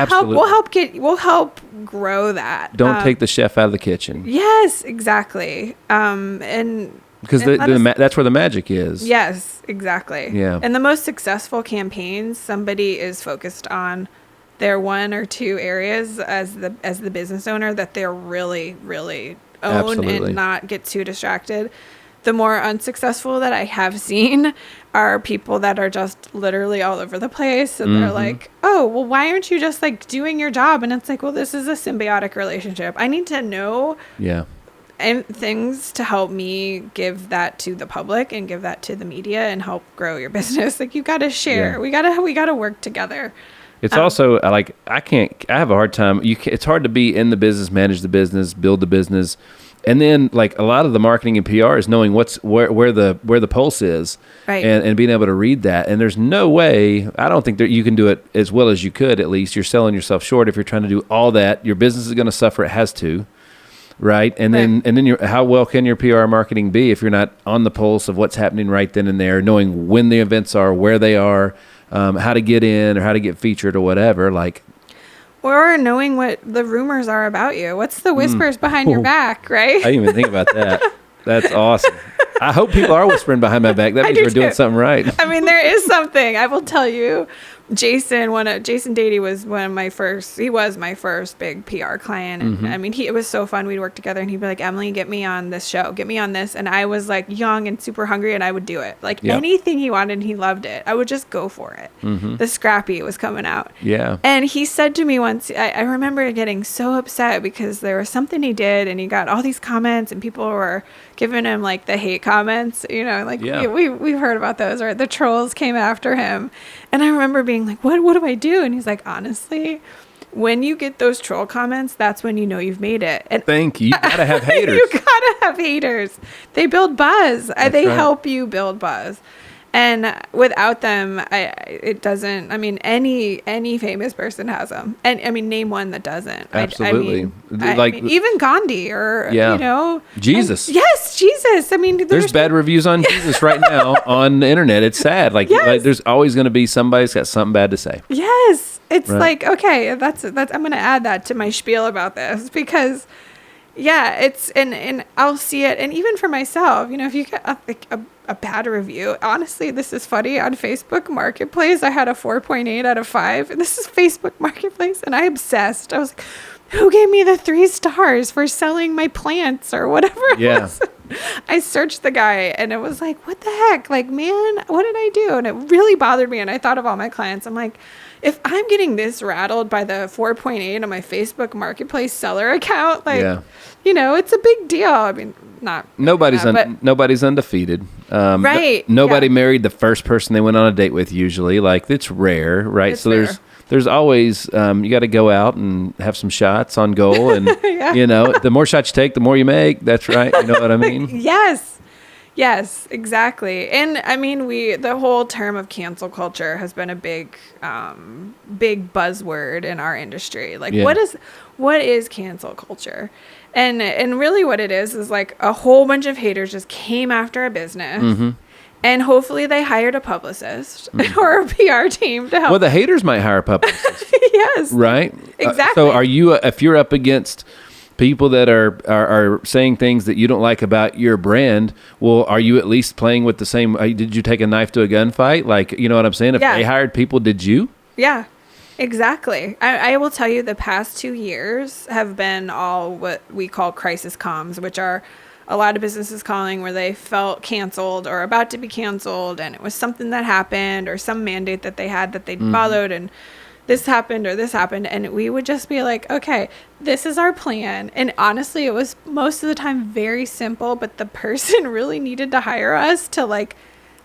Speaker 3: help grow that.
Speaker 1: Don't take the chef out of the kitchen.
Speaker 3: Yes, exactly.
Speaker 1: Because that's where the magic is.
Speaker 3: Yes, exactly.
Speaker 1: Yeah.
Speaker 3: And the most successful campaigns, somebody is focused on their one or two areas as the business owner that they're really, really own. Absolutely. And not get too distracted. The more unsuccessful that I have seen are people that are just literally all over the place, and they're like, oh, well, why aren't you just doing your job? And it's like, well, this is a symbiotic relationship. I need to know and things to help me give that to the public and give that to the media and help grow your business. Like, you got to share.
Speaker 1: Yeah.
Speaker 3: We got to work together.
Speaker 1: It's also like, I have a hard time. It's hard to be in the business, manage the business, build the business. And then, like, a lot of the marketing and PR is knowing where the pulse is,
Speaker 3: right,
Speaker 1: and being able to read that. And there's no way, I don't think that you can do it as well as you could. At least you're selling yourself short if you're trying to do all that. Your business is going to suffer. It has to, right? And then how well can your PR marketing be if you're not on the pulse of what's happening right then and there, knowing when the events are, where they are, how to get in or how to get featured or whatever, like.
Speaker 3: Or knowing what the rumors are about you. What's the whispers behind your back, right?
Speaker 1: I didn't even think about that. That's awesome. I hope people are whispering behind my back. That means we're doing something right.
Speaker 3: I mean, there is something. I will tell you, Jason Dady was my first big PR client. And I mean, it was so fun. We'd work together and he'd be like, Emily, get me on this show, get me on this. And I was like young and super hungry and I would do it. Like anything he wanted and he loved it, I would just go for it. The Scrappy was coming out.
Speaker 1: Yeah.
Speaker 3: And he said to me once, I remember getting so upset because there was something he did and he got all these comments and people were giving him like the hate comments, you know, like we've heard about those, right? The trolls came after him. And I remember being like, what do I do? And he's like, honestly, when you get those troll comments, that's when you know you've made it. And
Speaker 1: thank you. You gotta have haters.
Speaker 3: You gotta have haters. They build buzz. They help you build buzz. And without them, it doesn't. I mean, any famous person has them. And I mean, name one that doesn't.
Speaker 1: Absolutely.
Speaker 3: I mean, even Gandhi or you know,
Speaker 1: Jesus.
Speaker 3: Yes, Jesus. I mean,
Speaker 1: there's bad reviews on Jesus right now on the internet. It's sad. Like there's always going to be somebody who's got something bad to say.
Speaker 3: Yes, it's like, okay, that's. I'm going to add that to my spiel about this because. Yeah, it's and I'll see it, and even for myself, you know, if you get a bad review, honestly, this is funny, on Facebook Marketplace, I had a 4.8 out of 5, and this is Facebook Marketplace, and I obsessed. I was like, who gave me the 3 stars for selling my plants or whatever it was? I searched the guy, and it was like, what the heck? Like, man, what did I do? And it really bothered me, and I thought of all my clients. I'm like, if I'm getting this rattled by the 4.8 on my Facebook Marketplace seller account, like, you know, it's a big deal. I mean, nobody's
Speaker 1: undefeated.
Speaker 3: Right.
Speaker 1: Nobody married the first person they went on a date with usually. Like, it's rare, right?
Speaker 3: It's rare.
Speaker 1: There's always, you got to go out and have some shots on goal. And, you know, the more shots you take, the more you make. That's right. You know what I mean?
Speaker 3: Yes, exactly. And I mean, the whole term of cancel culture has been a big buzzword in our industry. Like, what is cancel culture? And really what it is like a whole bunch of haters just came after a business. And hopefully they hired a publicist or a PR team to help.
Speaker 1: Well, the haters might hire a publicist.
Speaker 3: Yes.
Speaker 1: Right?
Speaker 3: Exactly.
Speaker 1: So if you're up against people that are saying things that you don't like about your brand, well, are you at least playing with the same, did you take a knife to a gunfight? Like, you know what I'm saying? If they hired people, did you?
Speaker 3: Yeah, exactly. I will tell you the past 2 years have been all what we call crisis comms, which are a lot of businesses calling where they felt canceled or about to be canceled, and it was something that happened or some mandate that they had that they followed, and this happened or this happened, and we would just be like, okay, this is our plan. And honestly, it was most of the time very simple, but the person really needed to hire us to like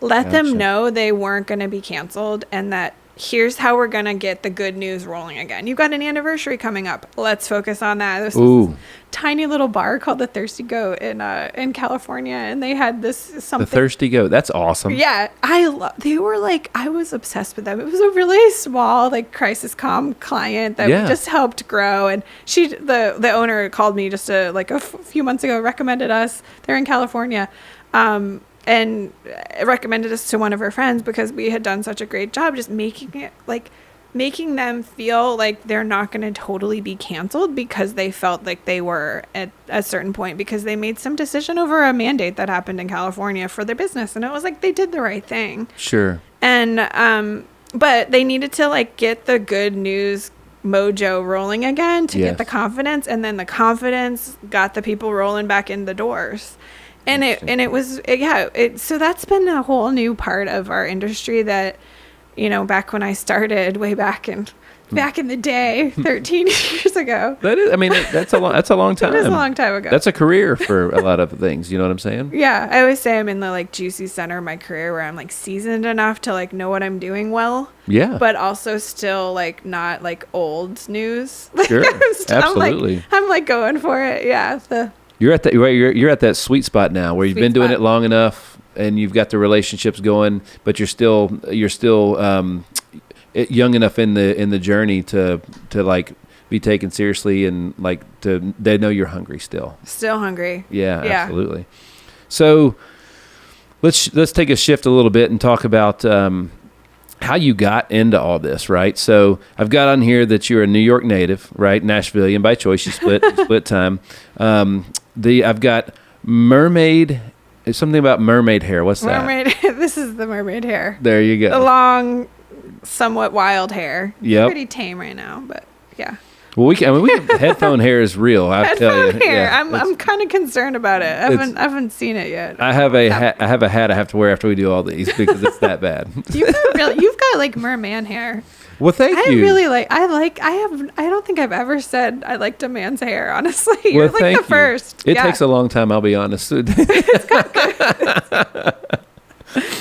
Speaker 3: let them know they weren't going to be canceled, and that here's how we're going to get the good news rolling again. You've got an anniversary coming up. Let's focus on that. This was this tiny little bar called the Thirsty Goat in California, and they had this something. The
Speaker 1: Thirsty Goat. That's awesome.
Speaker 3: Yeah. They were like, I was obsessed with them. It was a really small, like, crisis comm client that we just helped grow. And the owner called me just a few months ago, recommended us. They're in California. And recommended us to one of her friends because we had done such a great job just making them feel like they're not going to totally be canceled because they felt like they were at a certain point because they made some decision over a mandate that happened in California for their business. And it was like they did the right thing.
Speaker 1: Sure.
Speaker 3: And but they needed to like get the good news mojo rolling again to get the confidence, and then the confidence got the people rolling back in the doors. And it was so that's been a whole new part of our industry that, you know, back when I started way back in back in the day, 13 years ago.
Speaker 1: That is, I mean, that's a long time.
Speaker 3: It is a long time ago.
Speaker 1: That's a career for a lot of things. You know what I'm saying?
Speaker 3: Yeah, I always say I'm in the like juicy center of my career where I'm like seasoned enough to like know what I'm doing well.
Speaker 1: Yeah.
Speaker 3: But also still like not like old news.
Speaker 1: Sure. Absolutely.
Speaker 3: I'm like going for it. Yeah.
Speaker 1: You're at that. You're at that sweet spot now where you've been doing it long enough and you've got the relationships going, but you're still young enough in the journey to like be taken seriously and like they know you're hungry still.
Speaker 3: Still hungry.
Speaker 1: Yeah. Absolutely. So let's take a shift a little bit and talk about how you got into all this, right? So I've got on here that you're a New York native, right? Nashvillian by choice. You split time. I've got Mermaid. Something about mermaid hair. What's that?
Speaker 3: Mermaid. This is the mermaid hair.
Speaker 1: There you go.
Speaker 3: The long, somewhat wild hair.
Speaker 1: Yep.
Speaker 3: It's pretty tame right now, but yeah.
Speaker 1: Well, headphone hair is real. I tell you.
Speaker 3: Hair.
Speaker 1: Yeah,
Speaker 3: I'm kind of concerned about it. I haven't seen it yet.
Speaker 1: I have a hat I have to wear after we do all these because it's that bad.
Speaker 3: You've got like merman hair.
Speaker 1: Well, thank you.
Speaker 3: I don't think I've ever said I liked a man's hair, honestly. You're
Speaker 1: Well,
Speaker 3: like the first.
Speaker 1: It takes a long time, I'll be honest.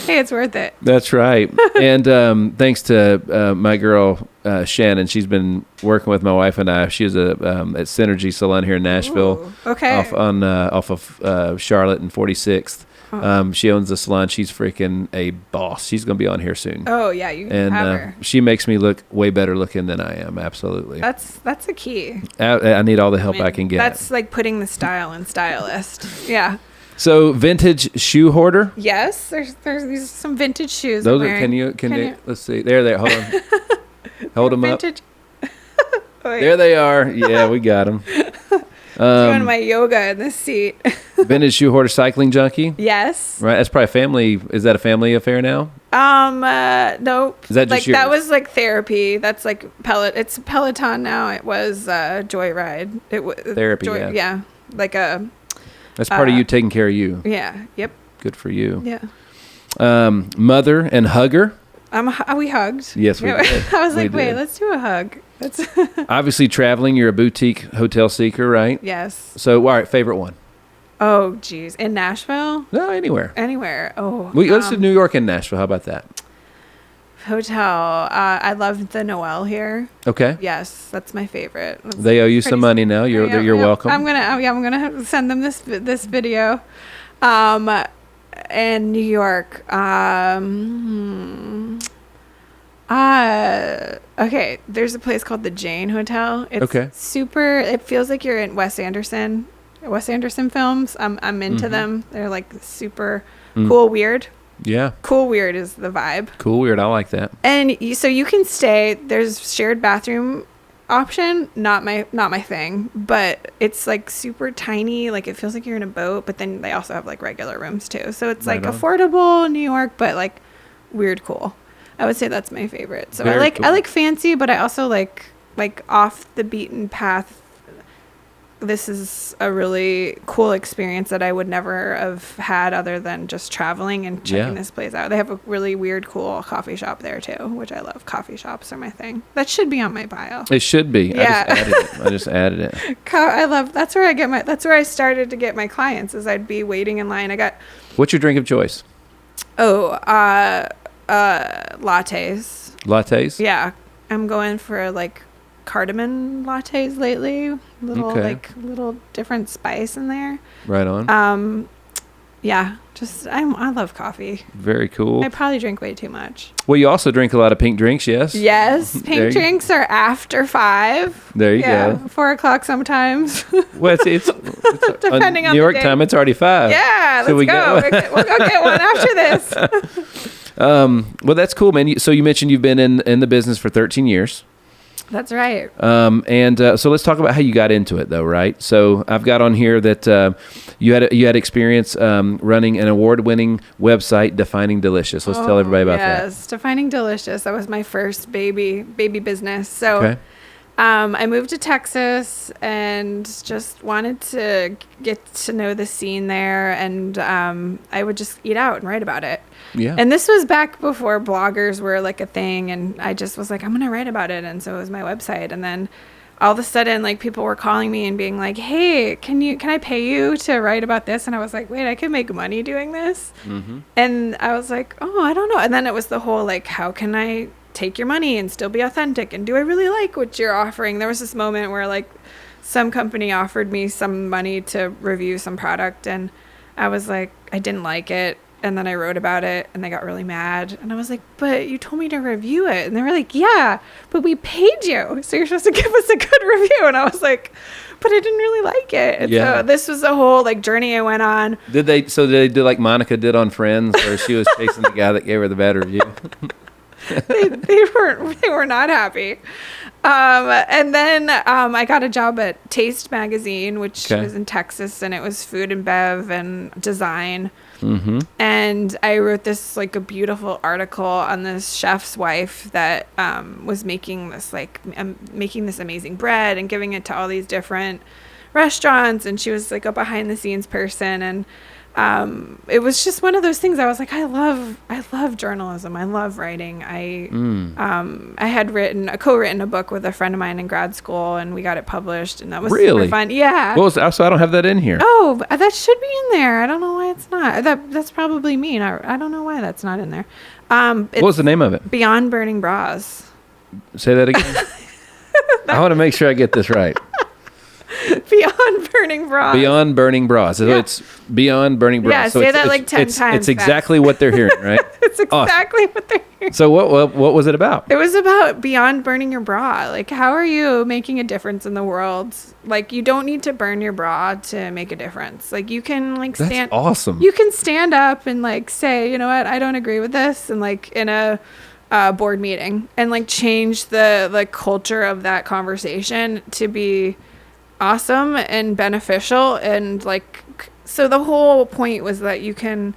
Speaker 3: Hey, it's worth it.
Speaker 1: That's right. And thanks to my girl, Shannon. She's been working with my wife and I. She was at Synergy Salon here in Nashville.
Speaker 3: Ooh, okay.
Speaker 1: Off of Charlotte and 46th. She owns the salon. She's freaking a boss. She's going to be on here soon.
Speaker 3: Oh, yeah. You can have her.
Speaker 1: She makes me look way better looking than I am. Absolutely.
Speaker 3: That's a key.
Speaker 1: I need all the help I can get.
Speaker 3: That's like putting the style in stylist. Yeah.
Speaker 1: So vintage shoe hoarder.
Speaker 3: Yes, there's these some vintage shoes.
Speaker 1: Those
Speaker 3: I'm
Speaker 1: are.
Speaker 3: wearing.
Speaker 1: Can you? Let's see. There. Hold on. Hold them up.
Speaker 3: Vintage.
Speaker 1: There they are. Yeah, we got them.
Speaker 3: Doing my yoga in this seat.
Speaker 1: Vintage shoe hoarder, cycling junkie.
Speaker 3: Yes.
Speaker 1: Right. That's probably family. Is that a family affair now?
Speaker 3: Nope.
Speaker 1: Is that just
Speaker 3: like
Speaker 1: yours?
Speaker 3: That was like therapy. That's like It's Peloton now. It was Joyride. It was
Speaker 1: Therapy.
Speaker 3: Yeah. Like a.
Speaker 1: That's part of you taking care of you.
Speaker 3: Yeah. Yep.
Speaker 1: Good for you.
Speaker 3: Yeah.
Speaker 1: Mother and hugger.
Speaker 3: We hugged.
Speaker 1: Yes, we did.
Speaker 3: I was
Speaker 1: We
Speaker 3: like, wait,
Speaker 1: did.
Speaker 3: let's do a hug. That's
Speaker 1: Obviously, traveling. You're a boutique hotel seeker, right?
Speaker 3: Yes.
Speaker 1: So, all right, favorite one?
Speaker 3: Oh, geez. In Nashville?
Speaker 1: No, anywhere.
Speaker 3: Anywhere. Oh.
Speaker 1: Let's do New York and Nashville. How about that?
Speaker 3: Hotel. I love the Noel here.
Speaker 1: Okay.
Speaker 3: Yes, that's my favorite.
Speaker 1: They owe you some money now. You're welcome.
Speaker 3: I'm gonna send them this video. And New York. Okay. There's a place called the Jane Hotel. It's super. It feels like you're in Wes Anderson films. I'm into them. They're like super cool, weird.
Speaker 1: Yeah.
Speaker 3: Cool, weird is the vibe.
Speaker 1: Cool, weird. I like that.
Speaker 3: And so you can stay. There's shared bathroom option. Not my thing. But it's like super tiny. Like it feels like you're in a boat. But then they also have like regular rooms too. So it's like affordable New York, but like weird cool. I would say that's my favorite. So I like fancy, but I also like off the beaten path. This is a really cool experience that I would never have had other than just traveling and checking this place out. They have a really weird, cool coffee shop there too, which I love. Coffee shops are my thing. That should be on my bio.
Speaker 1: It should be.
Speaker 3: Yeah.
Speaker 1: I just added it.
Speaker 3: That's where I started to get my clients is I'd be waiting in line.
Speaker 1: What's your drink of choice?
Speaker 3: Lattes.
Speaker 1: Lattes?
Speaker 3: Yeah. I'm going for like cardamom lattes lately. Little different spice in there.
Speaker 1: Right on.
Speaker 3: Yeah. I love coffee.
Speaker 1: Very cool.
Speaker 3: I probably drink way too much.
Speaker 1: Well, you also drink a lot of pink drinks, yes?
Speaker 3: Yes. Pink drinks are after 5.
Speaker 1: There you go.
Speaker 3: 4:00 sometimes.
Speaker 1: Well, it's
Speaker 3: depending on
Speaker 1: New York
Speaker 3: the day.
Speaker 1: time, it's already 5.
Speaker 3: Yeah,
Speaker 1: So
Speaker 3: let's go. We'll go get one after this.
Speaker 1: Well, that's cool, man. So you mentioned you've been in the business for 13 years.
Speaker 3: That's right.
Speaker 1: So let's talk about how you got into it, though, right? So I've got on here that you had experience running an award-winning website, Defining Delicious. Let's tell everybody about that.
Speaker 3: Yes, Defining Delicious. That was my first baby business. So
Speaker 1: okay.
Speaker 3: I moved to Texas and just wanted to get to know the scene there. And I would just eat out and write about it.
Speaker 1: Yeah.
Speaker 3: And this was back before bloggers were like a thing. And I just was like, I'm going to write about it. And so it was my website. And then all of a sudden, like, people were calling me and being like, hey, can I pay you to write about this? And I was like, wait, I can make money doing this.
Speaker 1: Mm-hmm.
Speaker 3: And I was like, oh, I don't know. And then it was the whole, like, how can I take your money and still be authentic? And do I really like what you're offering? There was this moment where, like, some company offered me some money to review some product. And I was like, I didn't like it. And then I wrote about it and they got really mad. And I was like, but you told me to review it. And they were like, yeah, but we paid you. So you're supposed to give us a good review. And I was like, but I didn't really like it. And so this was a whole like journey I went on.
Speaker 1: Did they do like Monica did on Friends, where she was chasing the guy that gave her the bad review?
Speaker 3: they were not happy. And then I got a job at Taste Magazine, which was in Texas, and it was food and bev and design. Mm-hmm. And I wrote this like a beautiful article on this chef's wife that was making this amazing bread and giving it to all these different restaurants. And she was like a behind the scenes person. And it was just one of those things. I was like, I love journalism. I love writing. I had co-written a book with a friend of mine in grad school, and we got it published, and that was super fun. Yeah.
Speaker 1: So I don't have that in here.
Speaker 3: Oh, that should be in there. I don't know why it's not. That's probably mean. I don't know why that's not in there.
Speaker 1: What was the name of it?
Speaker 3: Beyond Burning Bras.
Speaker 1: Say that again. I want to make sure I get this right.
Speaker 3: Beyond Burning Bras.
Speaker 1: Beyond Burning Bras. So it's Beyond Burning Bras.
Speaker 3: Yeah,
Speaker 1: so
Speaker 3: say that like 10 times.
Speaker 1: It's exactly what they're hearing, right?
Speaker 3: It's exactly what they're hearing.
Speaker 1: So what was it about?
Speaker 3: It was about beyond burning your bra. Like, how are you making a difference in the world? Like, you don't need to burn your bra to make a difference. Like, you can like stand.
Speaker 1: That's awesome.
Speaker 3: You can stand up and like say, you know what, I don't agree with this, and like in a board meeting, and like change the culture of that conversation to be awesome and beneficial. And like, so the whole point was that you can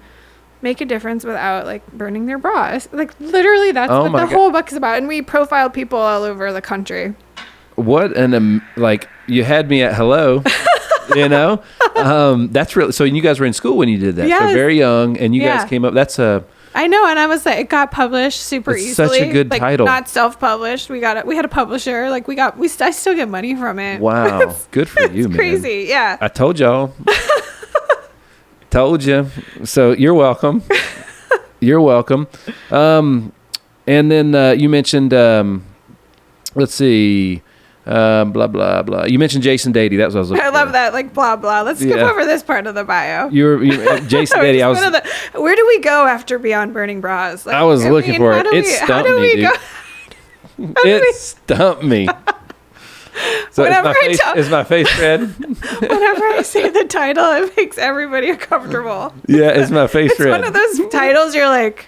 Speaker 3: make a difference without like burning their bras. Like, literally, that's what the whole book is about. And we profiled people all over the country. What
Speaker 1: like, you had me at hello. You know, that's really, so you guys were in school when you did that.
Speaker 3: Yes.
Speaker 1: So very young, and you guys came up.
Speaker 3: I know, and I was like, it got published super easily.
Speaker 1: Such a good title.
Speaker 3: Not self-published. We had a publisher. Like, I still get money from it.
Speaker 1: Wow, good for you, man.
Speaker 3: Crazy, yeah.
Speaker 1: I told y'all. Told you. So you're welcome. You're welcome. And then you mentioned, let's see. Blah blah blah. You mentioned Jason Dady. That's what I was looking for.
Speaker 3: I love that. Like, blah blah. Let's skip over this part of the bio.
Speaker 1: You're Jason Dady.
Speaker 3: Where do we go after Beyond Burning Bras? Like,
Speaker 1: I was looking for it. It stumped me, dude. It stumped me. So is my face red?
Speaker 3: Whenever I say the title, it makes everybody uncomfortable.
Speaker 1: Yeah, is my face red?
Speaker 3: It's one of those titles you're like.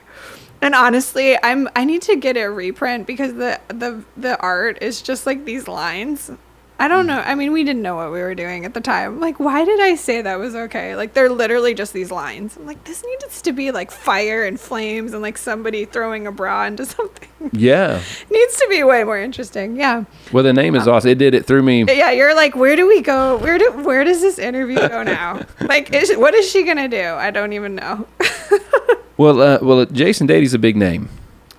Speaker 3: And honestly, I need to get a reprint because the art is just like these lines. I don't know. I mean, we didn't know what we were doing at the time. Like, why did I say that was okay? Like, they're literally just these lines. I'm like, this needs to be like fire and flames and like somebody throwing a bra into something. Yeah. Needs to be way more interesting. Yeah.
Speaker 1: Well, the name is awesome. It threw me.
Speaker 3: Yeah, you're like, where do we go? Where does this interview go now? Like, what is she gonna do? I don't even know.
Speaker 1: Well, Jason Dady's a big name.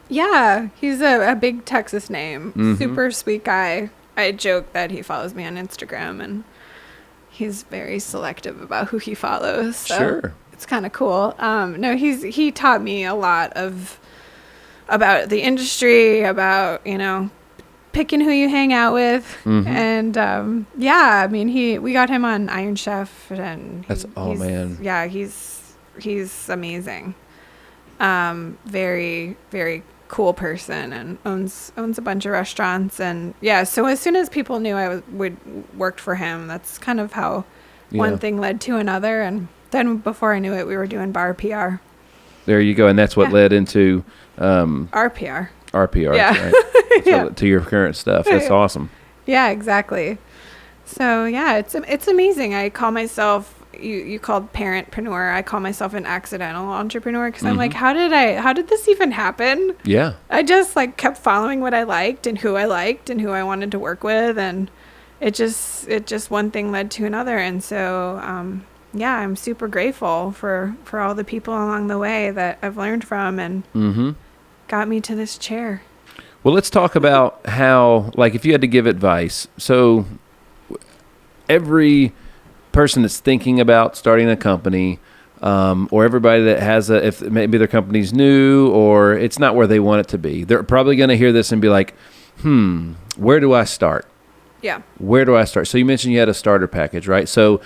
Speaker 3: Yeah, he's a big Texas name. Mm-hmm. Super sweet guy. I joke that he follows me on Instagram, and he's very selective about who he follows. So
Speaker 1: sure.
Speaker 3: It's kind of cool. No, he taught me a lot about the industry, about, you know, picking who you hang out with. Mm-hmm. And yeah, I mean, we got him on Iron Chef, and man. Yeah, he's amazing. Very, very cool person, and owns a bunch of restaurants. And yeah, so as soon as people knew I worked for him, that's kind of how one thing led to another. And then before I knew it, we were doing bar PR.
Speaker 1: There you go. And that's what led into
Speaker 3: RPR.
Speaker 1: RPR,
Speaker 3: yeah.
Speaker 1: Right? So to your current stuff. That's awesome.
Speaker 3: Yeah, exactly. So yeah, it's amazing. I call myself, you called parentpreneur. I call myself an accidental entrepreneur because I'm like, how did this even happen?
Speaker 1: Yeah.
Speaker 3: I just like kept following what I liked and who I wanted to work with, and it just one thing led to another, and so I'm super grateful for all the people along the way that I've learned from and got me to this chair.
Speaker 1: Well, let's talk about how, like, if you had to give advice. So every person that's thinking about starting a company, or everybody that has if maybe their company's new or it's not where they want it to be, they're probably going to hear this and be like, where do I start?
Speaker 3: Yeah.
Speaker 1: Where do I start? So you mentioned you had a starter package, right? So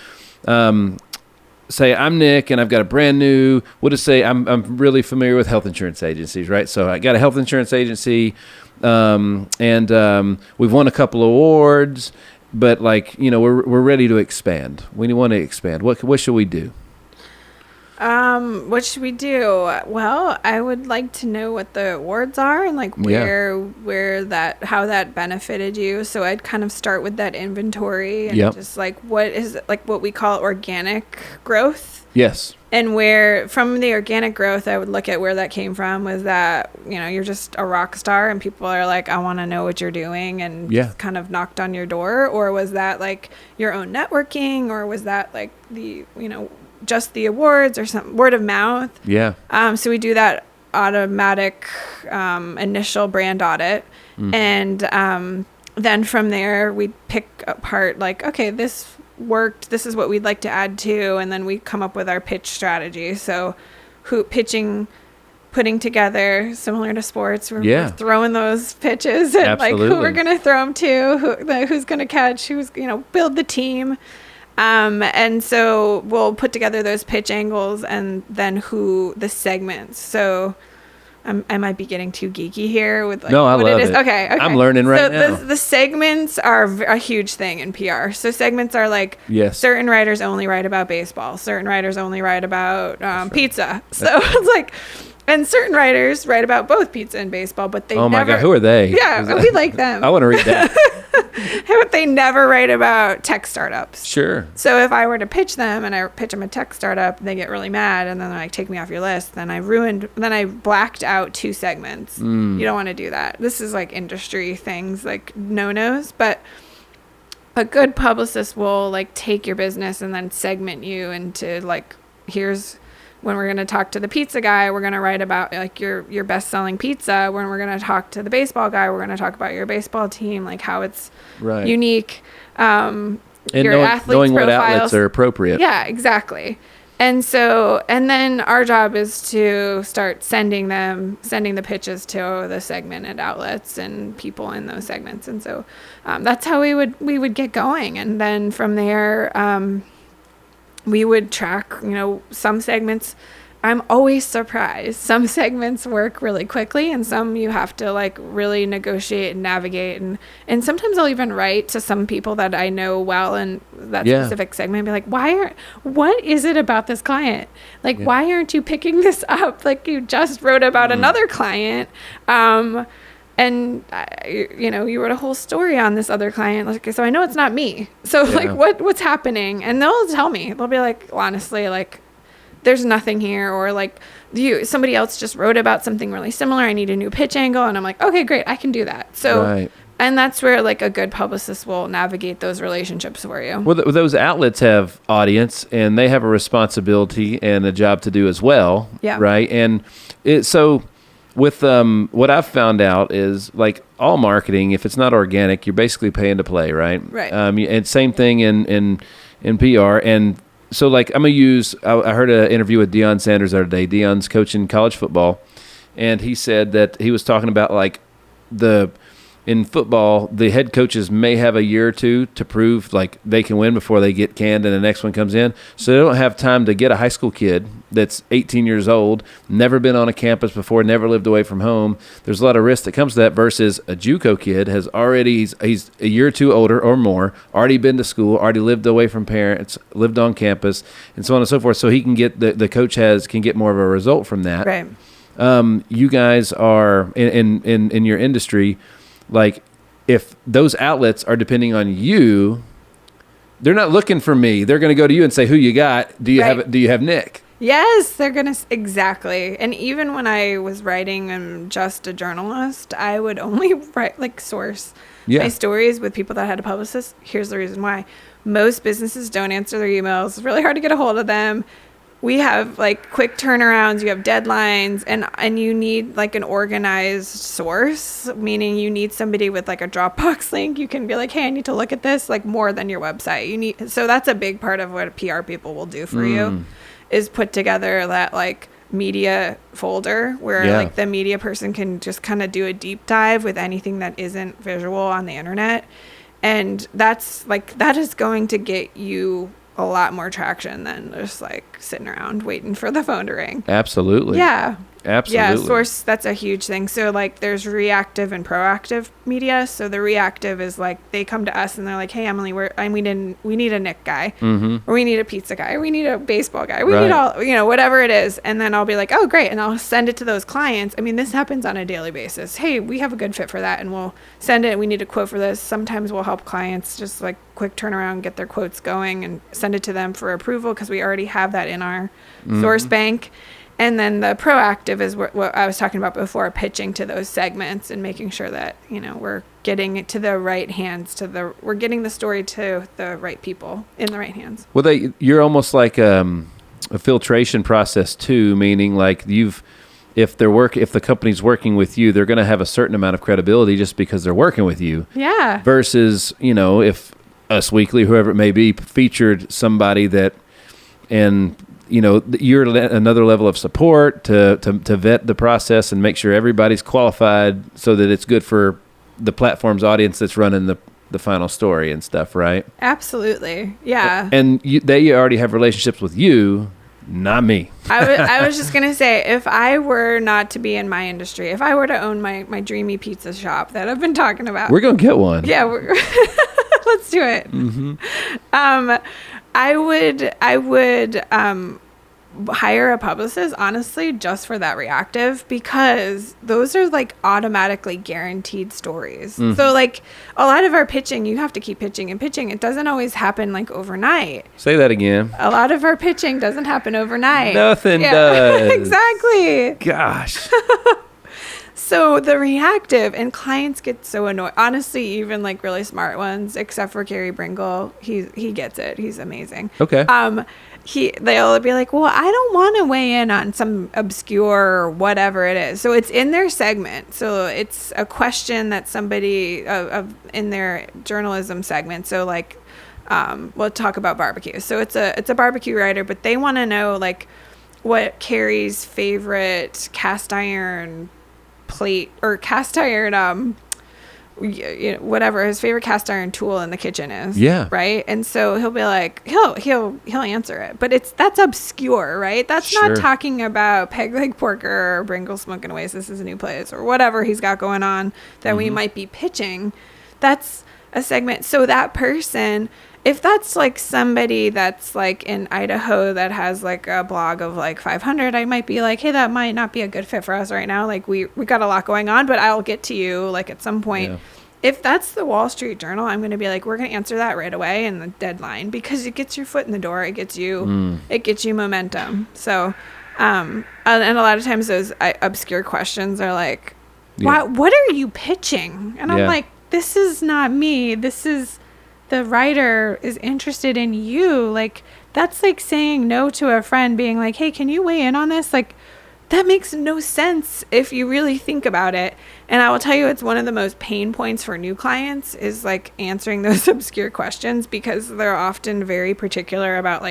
Speaker 1: say I'm Nick and I've got a brand new, we'll just say I'm really familiar with health insurance agencies, right? So I got a health insurance agency, and we've won a couple of awards, but like, we're ready to expand. We want to expand. What should we do?
Speaker 3: What should we do? Well, I would like to know what the awards are and like how that benefited you. So I'd kind of start with that inventory and just like what is like what we call organic growth.
Speaker 1: Yes.
Speaker 3: And where from the organic growth, I would look at where that came from. Was that, you're just a rock star and people are like, I want to know what you're doing, and just kind of knocked on your door? Or was that like your own networking? Or was that like just the awards or some word of mouth?
Speaker 1: Yeah.
Speaker 3: So we do that automatic initial brand audit. And then from there, we pick apart like, okay, this worked. This is what we'd like to add to. And then we come up with our pitch strategy. So putting together, similar to sports, we're throwing those pitches and
Speaker 1: Absolutely.
Speaker 3: like who we're going to throw them to, who's going to catch, who's, build the team. And so we'll put together those pitch angles and then the segments. So I might be getting too geeky here with like
Speaker 1: I
Speaker 3: what
Speaker 1: love
Speaker 3: it is.
Speaker 1: it.
Speaker 3: Okay.
Speaker 1: I'm learning right now.
Speaker 3: So the segments are a huge thing in PR. So segments are like certain writers only write about baseball. Certain writers only write about pizza. So it's like, and certain writers write about both pizza and baseball, but they
Speaker 1: Oh my God, who are they?
Speaker 3: Yeah, we like them.
Speaker 1: I want to read that.
Speaker 3: But they never write about tech startups.
Speaker 1: Sure.
Speaker 3: So if I were to pitch them and I pitch them a tech startup, they get really mad and then they're like, take me off your list. Then I blacked out 2 segments. You don't want to do that. This is like industry things, like no-nos, but a good publicist will like take your business and then segment you into like, here's when we're going to talk to the pizza guy, we're going to write about like your best-selling pizza. When we're going to talk to the baseball guy, we're going to talk about your baseball team, like how it's unique. And your athletes'
Speaker 1: knowing what
Speaker 3: profiles.
Speaker 1: outlets are appropriate.
Speaker 3: Yeah, exactly. And then our job is to start sending the pitches to the segmented outlets and people in those segments. And so that's how we would get going. And then from there, we would track, some segments. I'm always surprised. Some segments work really quickly and some you have to like really negotiate and navigate. And sometimes I'll even write to some people that I know well in that specific segment and be like, what is it about this client? Like, why aren't you picking this up? Like you just wrote about another client. And you wrote a whole story on this other client. Like, so I know it's not me. So like, what's happening? And they'll tell me. They'll be like, honestly, like, there's nothing here. Or like, somebody else just wrote about something really similar. I need a new pitch angle. And I'm like, okay, great, I can do that. So, and that's where like a good publicist will navigate those relationships for you.
Speaker 1: Well, those outlets have audience, and they have a responsibility and a job to do as well. Yeah. Right. And so. With what I've found out is like all marketing, if it's not organic, you're basically paying to play, right?
Speaker 3: Right.
Speaker 1: And same thing in PR. And so like I'm gonna I heard an interview with Deion Sanders the other day. Deion's coaching college football, and he said that he was talking about like in football, the head coaches may have a year or two to prove like they can win before they get canned and the next one comes in. So they don't have time to get a high school kid that's 18 years old, never been on a campus before, never lived away from home. There's a lot of risk that comes to that versus a JUCO kid he's a year or two older or more, already been to school, already lived away from parents, lived on campus, and so on and so forth. So he can get the coach can get more of a result from that.
Speaker 3: Right.
Speaker 1: You guys are in your industry. Like, if those outlets are depending on you They're not looking for me. They're going to go to you and say, who you got? Do you have Nick?
Speaker 3: Yes, they're going to, exactly. And even when I was writing and just a journalist, I would only write, source my stories with people that had a publicist. Here's the reason why. Most businesses don't answer their emails. It's really hard to get a hold of them. We have quick turnarounds, you have deadlines, and you need an organized source, meaning you need somebody with a Dropbox link. You can be like, hey, I need to look at this more than your website. So that's a big part of what PR people will do for you, is put together that media folder where the media person can just kind of do a deep dive with anything that isn't visual on the internet. And that's that is going to get you a lot more traction than just sitting around waiting for the phone to ring.
Speaker 1: Absolutely.
Speaker 3: Yeah.
Speaker 1: Absolutely.
Speaker 3: Yeah, source, that's a huge thing. So there's reactive and proactive media. So the reactive is they come to us and they're like, hey, Emily, we need a Nick guy, or we need a pizza guy, or we need a baseball guy. We need all, whatever it is. And then I'll be like, oh, great. And I'll send it to those clients. I mean, this happens on a daily basis. Hey, we have a good fit for that. And we'll send it. We need a quote for this. Sometimes we'll help clients just quick turnaround, get their quotes going and send it to them for approval because we already have that in our source bank. And then the proactive is what I was talking about before, pitching to those segments and making sure that, we're getting it to the right hands, we're getting the story to the right people in the right hands.
Speaker 1: Well, you're almost like a filtration process too, meaning if the company's working with you, they're going to have a certain amount of credibility just because they're working with you.
Speaker 3: Yeah.
Speaker 1: Versus, if Us Weekly, whoever it may be, featured somebody that, and you're another level of support to vet the process and make sure everybody's qualified so that it's good for the platform's audience that's running the final story and stuff, right?
Speaker 3: Absolutely. Yeah.
Speaker 1: And they already have relationships with you, not me.
Speaker 3: I was just going to say, if I were not to be in my industry, if I were to own my dreamy pizza shop that I've been talking about.
Speaker 1: We're going to get one.
Speaker 3: Yeah. Let's do it. I would hire a publicist, honestly, just for that reactive, because those are automatically guaranteed stories. So a lot of our pitching, you have to keep pitching and pitching. It doesn't always happen overnight.
Speaker 1: Say that again.
Speaker 3: A lot of our pitching doesn't happen overnight.
Speaker 1: Nothing does.
Speaker 3: Exactly.
Speaker 1: Gosh.
Speaker 3: So the reactive, and clients get so annoyed. Honestly, even really smart ones, except for Carrie Bringle, he gets it. He's amazing.
Speaker 1: Okay.
Speaker 3: They'll be like, well, I don't want to weigh in on some obscure or whatever it is. So it's in their segment. So it's a question that somebody in their journalism segment. So we'll talk about barbecue. So it's a barbecue writer, but they want to know what Carrie's favorite cast iron plate or cast iron whatever his favorite cast iron tool in the kitchen is.
Speaker 1: Yeah.
Speaker 3: Right. And so he'll be like, he'll answer it, but that's obscure, right? That's
Speaker 1: Sure.
Speaker 3: not talking about Peg Leg Porker or Bringle Smoking Oasis is a new place or whatever he's got going on that we might be pitching. That's a segment. So that person, if that's somebody that's in Idaho that has a blog of 500, I might be like, hey, that might not be a good fit for us right now. We got a lot going on, but I'll get to you at some point. Yeah. If that's the Wall Street Journal, I'm going to be we're going to answer that right away in the deadline because it gets your foot in the door. It gets you momentum. So, and a lot of times those obscure questions are what are you pitching? And I'm this is not me. This is the writer is interested in you. That's saying no to a friend being hey, can you weigh in on this? That makes no sense if you really think about it. And I will tell you, it's one of the most pain points for new clients is answering those obscure questions because they're often very particular about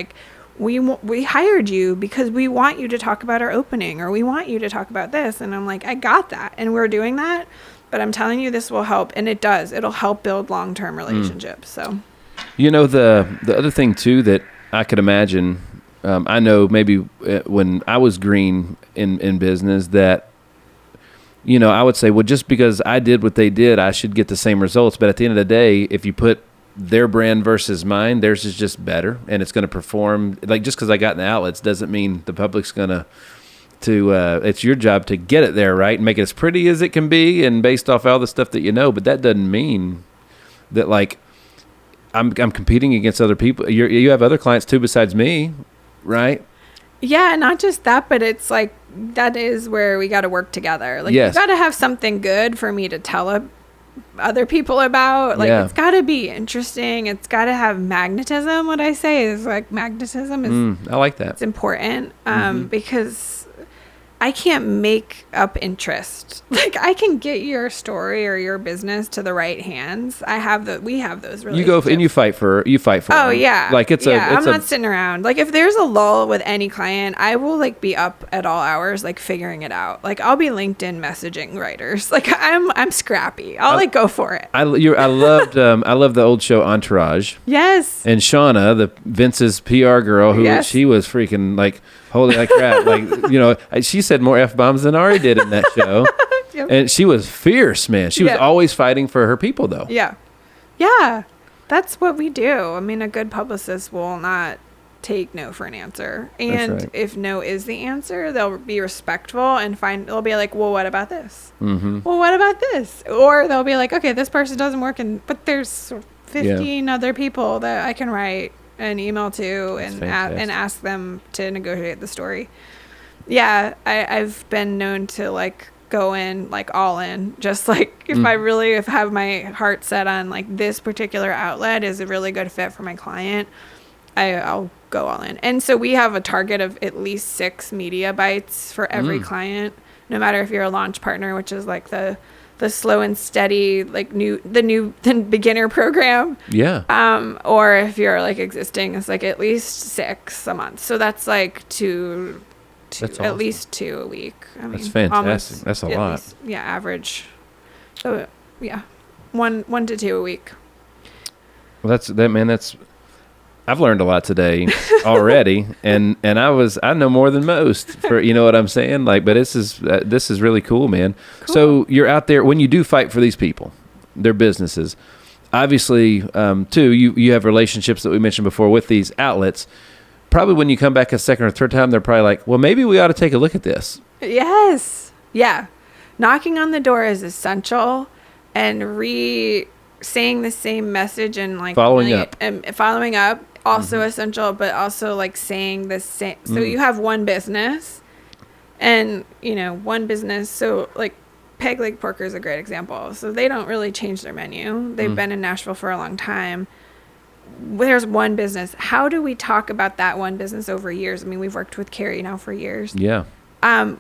Speaker 3: we hired you because we want you to talk about our opening or we want you to talk about this. And I'm I got that. And we're doing that. But I'm telling you, this will help. And it does. It'll help build long-term relationships. So,
Speaker 1: the other thing, too, that I could imagine, I know maybe when I was green in business that, I would say, well, just because I did what they did, I should get the same results. But at the end of the day, if you put their brand versus mine, theirs is just better. And it's going to perform. Just because I got in the outlets doesn't mean the public's going to it's your job to get it there, right? And make it as pretty as it can be and based off all the stuff that but that doesn't mean that I'm competing against other people. You have other clients too besides me, right?
Speaker 3: Yeah, not just that, but it's like that is where we got to work together. Like
Speaker 1: Yes.
Speaker 3: you got to have something good for me to tell other people about. Like it's got to be interesting. It's got to have magnetism. What I say is like magnetism is
Speaker 1: I like that.
Speaker 3: It's important because I can't make up interest. Like I can get your story or your business to the right hands. We have those relationships.
Speaker 1: You go and you fight for.
Speaker 3: Oh
Speaker 1: them.
Speaker 3: yeah.
Speaker 1: Like
Speaker 3: I'm not sitting around. Like if there's a lull with any client, I will like be up at all hours, like figuring it out. Like I'll be LinkedIn messaging writers. Like I'm scrappy. I'll like go for it.
Speaker 1: I loved the old show Entourage.
Speaker 3: Yes.
Speaker 1: And Shauna, the Vince's PR girl, who she was freaking like holy like crap. Like she said more F-bombs than Ari did in that show. Yep. And she was fierce, man. She was always fighting for her people, though.
Speaker 3: Yeah. Yeah. That's what we do. I mean, a good publicist will not take no for an answer. And if no is the answer, they'll be respectful and they'll be like, well, what about this? Mm-hmm. Well, what about this? Or they'll be like, okay, this person doesn't work, but there's 15 other people that I can write an email to and ask them to negotiate the story. Yeah, I've been known to like go in like all in, just like if I really have my heart set on like this particular outlet is a really good fit for my client, I'll go all in. And so we have a target of at least 6 media bites for every client, no matter if you're a launch partner, which is like the slow and steady, like the beginner program.
Speaker 1: Yeah.
Speaker 3: Or if you're like existing, it's like at least 6 a month. So that's like two
Speaker 1: That's
Speaker 3: at
Speaker 1: awesome.
Speaker 3: least 2 a week. I mean,
Speaker 1: that's fantastic. That's a lot.
Speaker 3: Least, average. So yeah, one to 2 a week.
Speaker 1: Well, that's I've learned a lot today already, and I know more than most for what I'm saying. Like, but this is really cool, man. Cool. So you're out there when you do fight for these people, their businesses. Obviously, too, you have relationships that we mentioned before with these outlets. Probably when you come back a second or third time, they're probably like, well, maybe we ought to take a look at this. Yes.
Speaker 3: Yeah. Knocking on the door is essential, and saying the same message and like following up also essential, but also like saying the same. So you have one business and one business. So like Peg Leg Porker is a great example. So they don't really change their menu. They've been in Nashville for a long time. There's one business. How do we talk about that one business over years? I mean, we've worked with Carrie now for years.
Speaker 1: Yeah.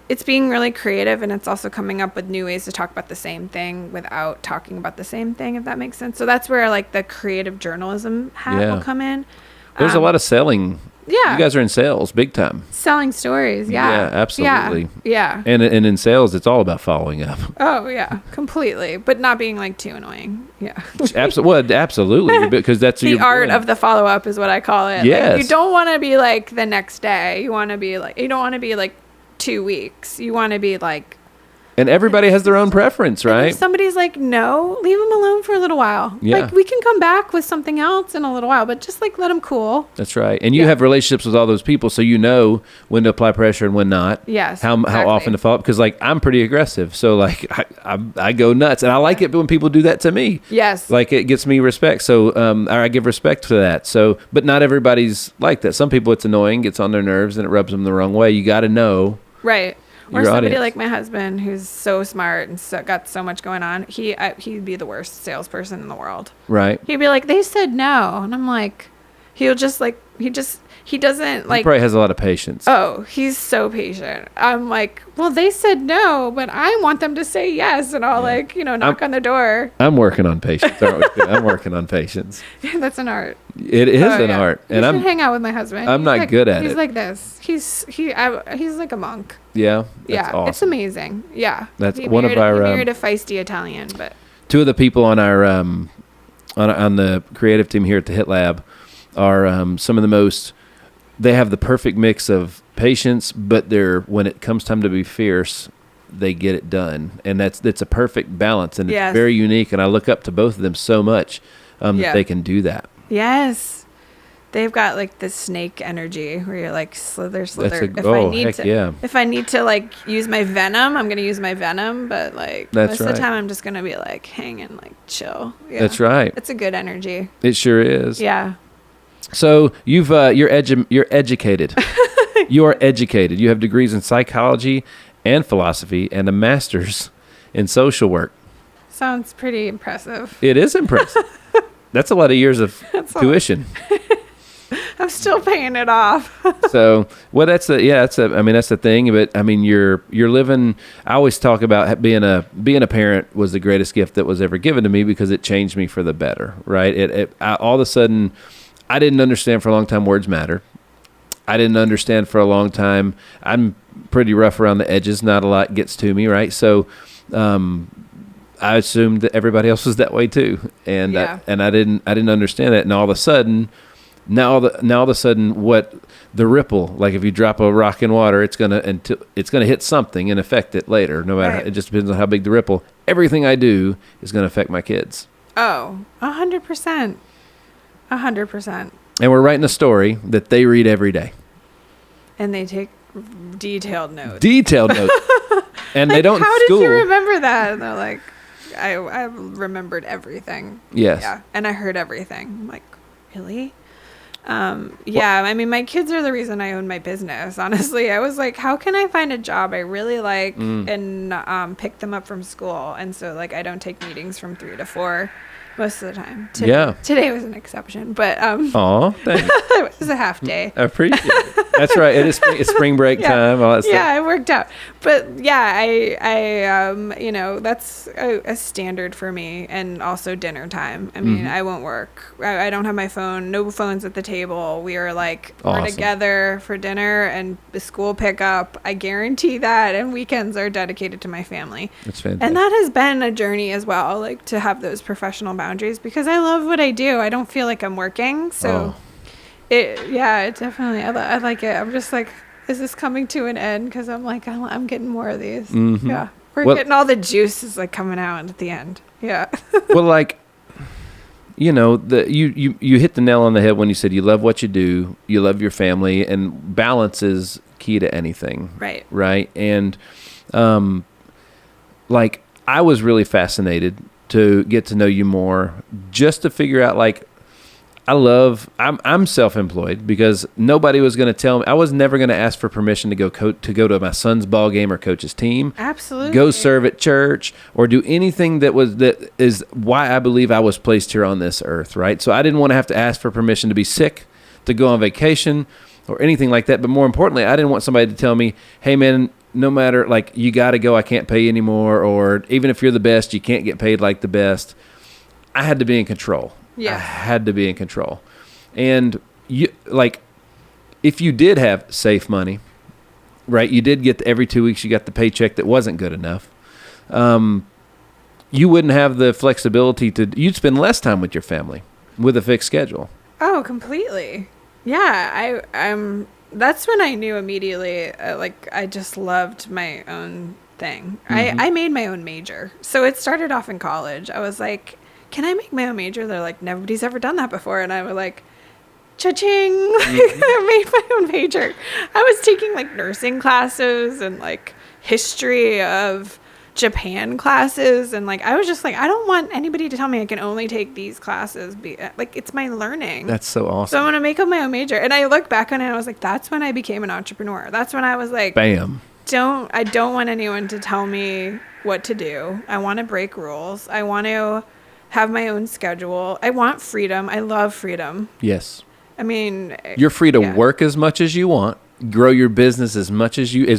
Speaker 3: It's being really creative, and it's also coming up with new ways to talk about the same thing without talking about the same thing, if that makes sense. So that's where like the creative journalism hat will come in.
Speaker 1: There's a lot of selling.
Speaker 3: Yeah.
Speaker 1: You guys are in sales big time.
Speaker 3: Selling stories. Yeah.
Speaker 1: Yeah, absolutely.
Speaker 3: Yeah.
Speaker 1: And in sales, it's all about following up.
Speaker 3: Oh, yeah. Completely. But not being like too annoying. Yeah.
Speaker 1: Absolutely. Because that's
Speaker 3: the art of the follow up is what I call it.
Speaker 1: Yes.
Speaker 3: Like, you don't want to be like the next day. You don't want to be like 2 weeks. You want to be like.
Speaker 1: And everybody has their own preference, right?
Speaker 3: If somebody's like, no, leave them alone for a little while.
Speaker 1: Yeah.
Speaker 3: Like, we can come back with something else in a little while, but just like let them cool.
Speaker 1: That's right. And you have relationships with all those people, so you know when to apply pressure and when not.
Speaker 3: Yes.
Speaker 1: How often to follow up. Because like I'm pretty aggressive, so like I go nuts, and I like it when people do that to me.
Speaker 3: Yes.
Speaker 1: Like it gets me respect. So I give respect for that. So, but not everybody's like that. Some people it's annoying, gets on their nerves, and it rubs them the wrong way. You got to know.
Speaker 3: Right. Or somebody
Speaker 1: audience.
Speaker 3: like my husband who's so smart and got so much going on. He'd be the worst salesperson in the world.
Speaker 1: Right.
Speaker 3: He'd be like, they said no. And I'm like, he doesn't like.
Speaker 1: He probably has a lot of patience.
Speaker 3: Oh, he's so patient. I'm like, well, they said no, but I want them to say yes. And I'll knock on the door.
Speaker 1: I'm working on patience. I'm working on patience.
Speaker 3: That's an art.
Speaker 1: It is an art.
Speaker 3: And I'm hang out with my husband.
Speaker 1: I'm not good at it.
Speaker 3: He's like this. He's like a monk.
Speaker 1: Yeah.
Speaker 3: Yeah.
Speaker 1: Awesome.
Speaker 3: It's amazing. Yeah.
Speaker 1: That's
Speaker 3: he
Speaker 1: one of our.
Speaker 3: He married a feisty Italian, but.
Speaker 1: 2 of the people on our on the creative team here at the Hit Lab are some of the most. They have the perfect mix of patience, but when it comes time to be fierce, they get it done, and that's a perfect balance, and it's very unique. And I look up to both of them so much that they can do that.
Speaker 3: Yes, They've got like this snake energy where you're like slither.
Speaker 1: Yeah.
Speaker 3: If I need to like use my venom, I'm gonna use my venom. But like most of the time, I'm just gonna be like hanging, like chill. Yeah.
Speaker 1: That's right.
Speaker 3: It's a good energy.
Speaker 1: It sure is.
Speaker 3: Yeah.
Speaker 1: So you're educated. You are educated. You have degrees in psychology and philosophy and a master's in social work.
Speaker 3: Sounds pretty impressive.
Speaker 1: It is impressive. That's a lot of years of tuition.
Speaker 3: I'm still paying it off.
Speaker 1: So, well, that's the thing. But I mean, you're living. I always talk about being a parent was the greatest gift that was ever given to me because it changed me for the better. Right? All of a sudden, I didn't understand for a long time words matter. I didn't understand for a long time. I'm pretty rough around the edges. Not a lot gets to me. Right? So, I assumed that everybody else was that way too, and I didn't understand that. And all of a sudden. Now all of a sudden, what the ripple, like if you drop a rock in water, it's gonna hit something and affect it later. No matter, it just depends on how big the ripple. Everything I do is gonna affect my kids.
Speaker 3: Oh, 100%, 100%.
Speaker 1: And we're writing a story that they read every day.
Speaker 3: And they take detailed notes.
Speaker 1: And
Speaker 3: like,
Speaker 1: they don't.
Speaker 3: How
Speaker 1: school.
Speaker 3: did you remember that? And they're like, I remembered everything.
Speaker 1: Yes.
Speaker 3: Yeah, and I heard everything. I'm like, really? Yeah, I mean, my kids are the reason I own my business. Honestly, I was like, how can I find a job I really like and pick them up from school? And so like, I don't take meetings from 3 to 4 most of the time. Today was an exception, but
Speaker 1: thanks.
Speaker 3: it was a half day.
Speaker 1: I appreciate it. That's right. It is spring break time. All that stuff.
Speaker 3: Yeah, it worked out. But yeah, I that's a standard for me, and also dinner time. I mean, I won't work. I don't have my phone. No phones at the table. We are like we're together for dinner and the school pickup. I guarantee that. And weekends are dedicated to my family.
Speaker 1: That's fantastic.
Speaker 3: And that has been a journey as well, like to have those professional boundaries because I love what I do. I don't feel like I'm working, so. It definitely. I like it. I'm just like, is this coming to an end? Because I'm like, I'm getting more of these.
Speaker 1: Mm-hmm.
Speaker 3: Yeah, we're getting all the juices like coming out at the end. Yeah.
Speaker 1: Well, like, you hit the nail on the head when you said you love what you do, you love your family, and balance is key to anything.
Speaker 3: Right.
Speaker 1: Right. And, like, I was really fascinated to get to know you more, just to figure out like. I'm self-employed because nobody was going to tell me. I was never going to ask for permission to go to my son's ball game or coach his team.
Speaker 3: Absolutely.
Speaker 1: Go serve at church or do anything that is why I believe I was placed here on this earth, right? So I didn't want to have to ask for permission to be sick, to go on vacation or anything like that. But more importantly, I didn't want somebody to tell me, hey man, no matter like you got to go, I can't pay you anymore. Or even if you're the best, you can't get paid like the best. I had to be in control. Yeah, I had to be in control. And you like, if you did have safe money, right? You did get every 2 weeks, you got the paycheck that wasn't good enough. You wouldn't have the flexibility you'd spend less time with your family with a fixed schedule.
Speaker 3: Oh, completely. Yeah. That's when I knew immediately, like I just loved my own thing. I made my own major. So it started off in college. I was like, can I make my own major? They're like, nobody's ever done that before. And I was like, cha-ching. I made my own major. I was taking like nursing classes and like history of Japan classes. And like, I was just like, I don't want anybody to tell me I can only take these classes. Like, it's my learning.
Speaker 1: That's so awesome.
Speaker 3: So I'm going to make up my own major. And I look back on it and I was like, that's when I became an entrepreneur. That's when I was like,
Speaker 1: bam.
Speaker 3: I don't want anyone to tell me what to do. I want to break rules. I want to have my own schedule. I want freedom. I love freedom.
Speaker 1: Yes.
Speaker 3: I mean,
Speaker 1: you're free to work as much as you want, grow your business as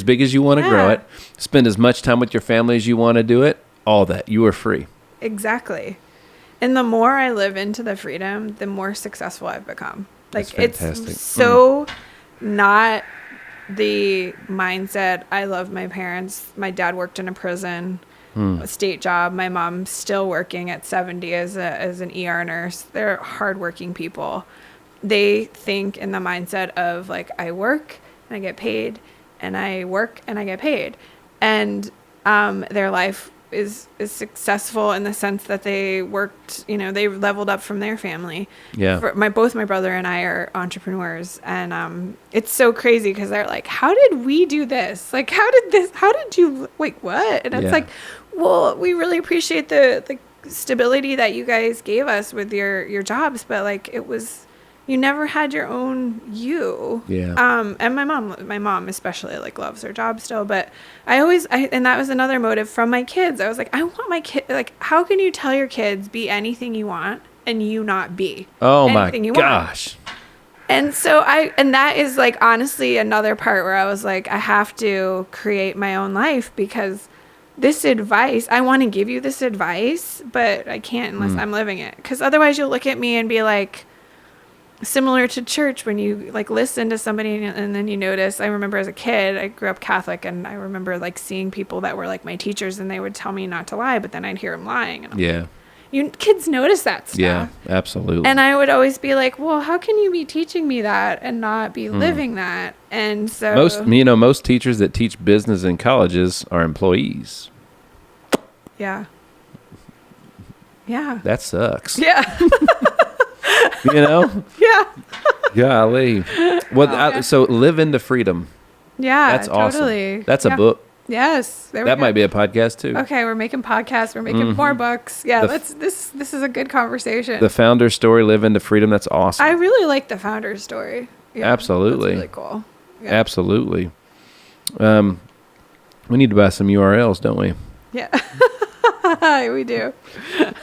Speaker 1: big as you want to grow it, spend as much time with your family as you want to do it, all that. You are free.
Speaker 3: Exactly. And the more I live into the freedom, the more successful I've become. Like, it's so not the mindset. I love my parents. My dad worked in a prison. A state job. My mom's still working at 70 as an ER nurse. They're hardworking people. They think in the mindset of like, I work and I get paid, and I work and I get paid, and their life is successful in the sense that they worked, they leveled up from their family.
Speaker 1: Yeah.
Speaker 3: Both my brother and I are entrepreneurs, and it's so crazy because they're like, how did we do this? Like, how did you, wait, what? And it's like, well, we really appreciate the stability that you guys gave us with your jobs, but like you never had your own you.
Speaker 1: Yeah.
Speaker 3: And my mom especially like loves her job still, but and that was another motive from my kids. I was like, I want my kid, like, how can you tell your kids be anything you want and you not be anything you
Speaker 1: gosh.
Speaker 3: want? And so and that is like honestly another part where I was like, I have to create my own life, because this advice, I want to give you this advice, but I can't unless I'm living it. Because otherwise you'll look at me and be like, similar to church, when you like listen to somebody and then you notice. I remember as a kid, I grew up Catholic, and I remember like seeing people that were like my teachers, and they would tell me not to lie, but then I'd hear them lying. And I'm like, you kids notice that stuff.
Speaker 1: Yeah, absolutely.
Speaker 3: And I would always be like, well, how can you be teaching me that and not be living that? And so
Speaker 1: most teachers that teach business in colleges are employees.
Speaker 3: Yeah.
Speaker 1: That sucks.
Speaker 3: Yeah.
Speaker 1: Yeah. Golly. Well, so live into freedom.
Speaker 3: Yeah,
Speaker 1: that's awesome.
Speaker 3: Totally.
Speaker 1: That's a book.
Speaker 3: Yes,
Speaker 1: that might be a podcast too.
Speaker 3: Okay, we're making podcasts. We're making more books. Yeah, this is a good conversation.
Speaker 1: The founder's story, live into freedom. That's awesome.
Speaker 3: I really like the founder's story. Yeah,
Speaker 1: absolutely,
Speaker 3: that's really cool. Yeah.
Speaker 1: Absolutely. We need to buy some URLs, don't we?
Speaker 3: Yeah, we do.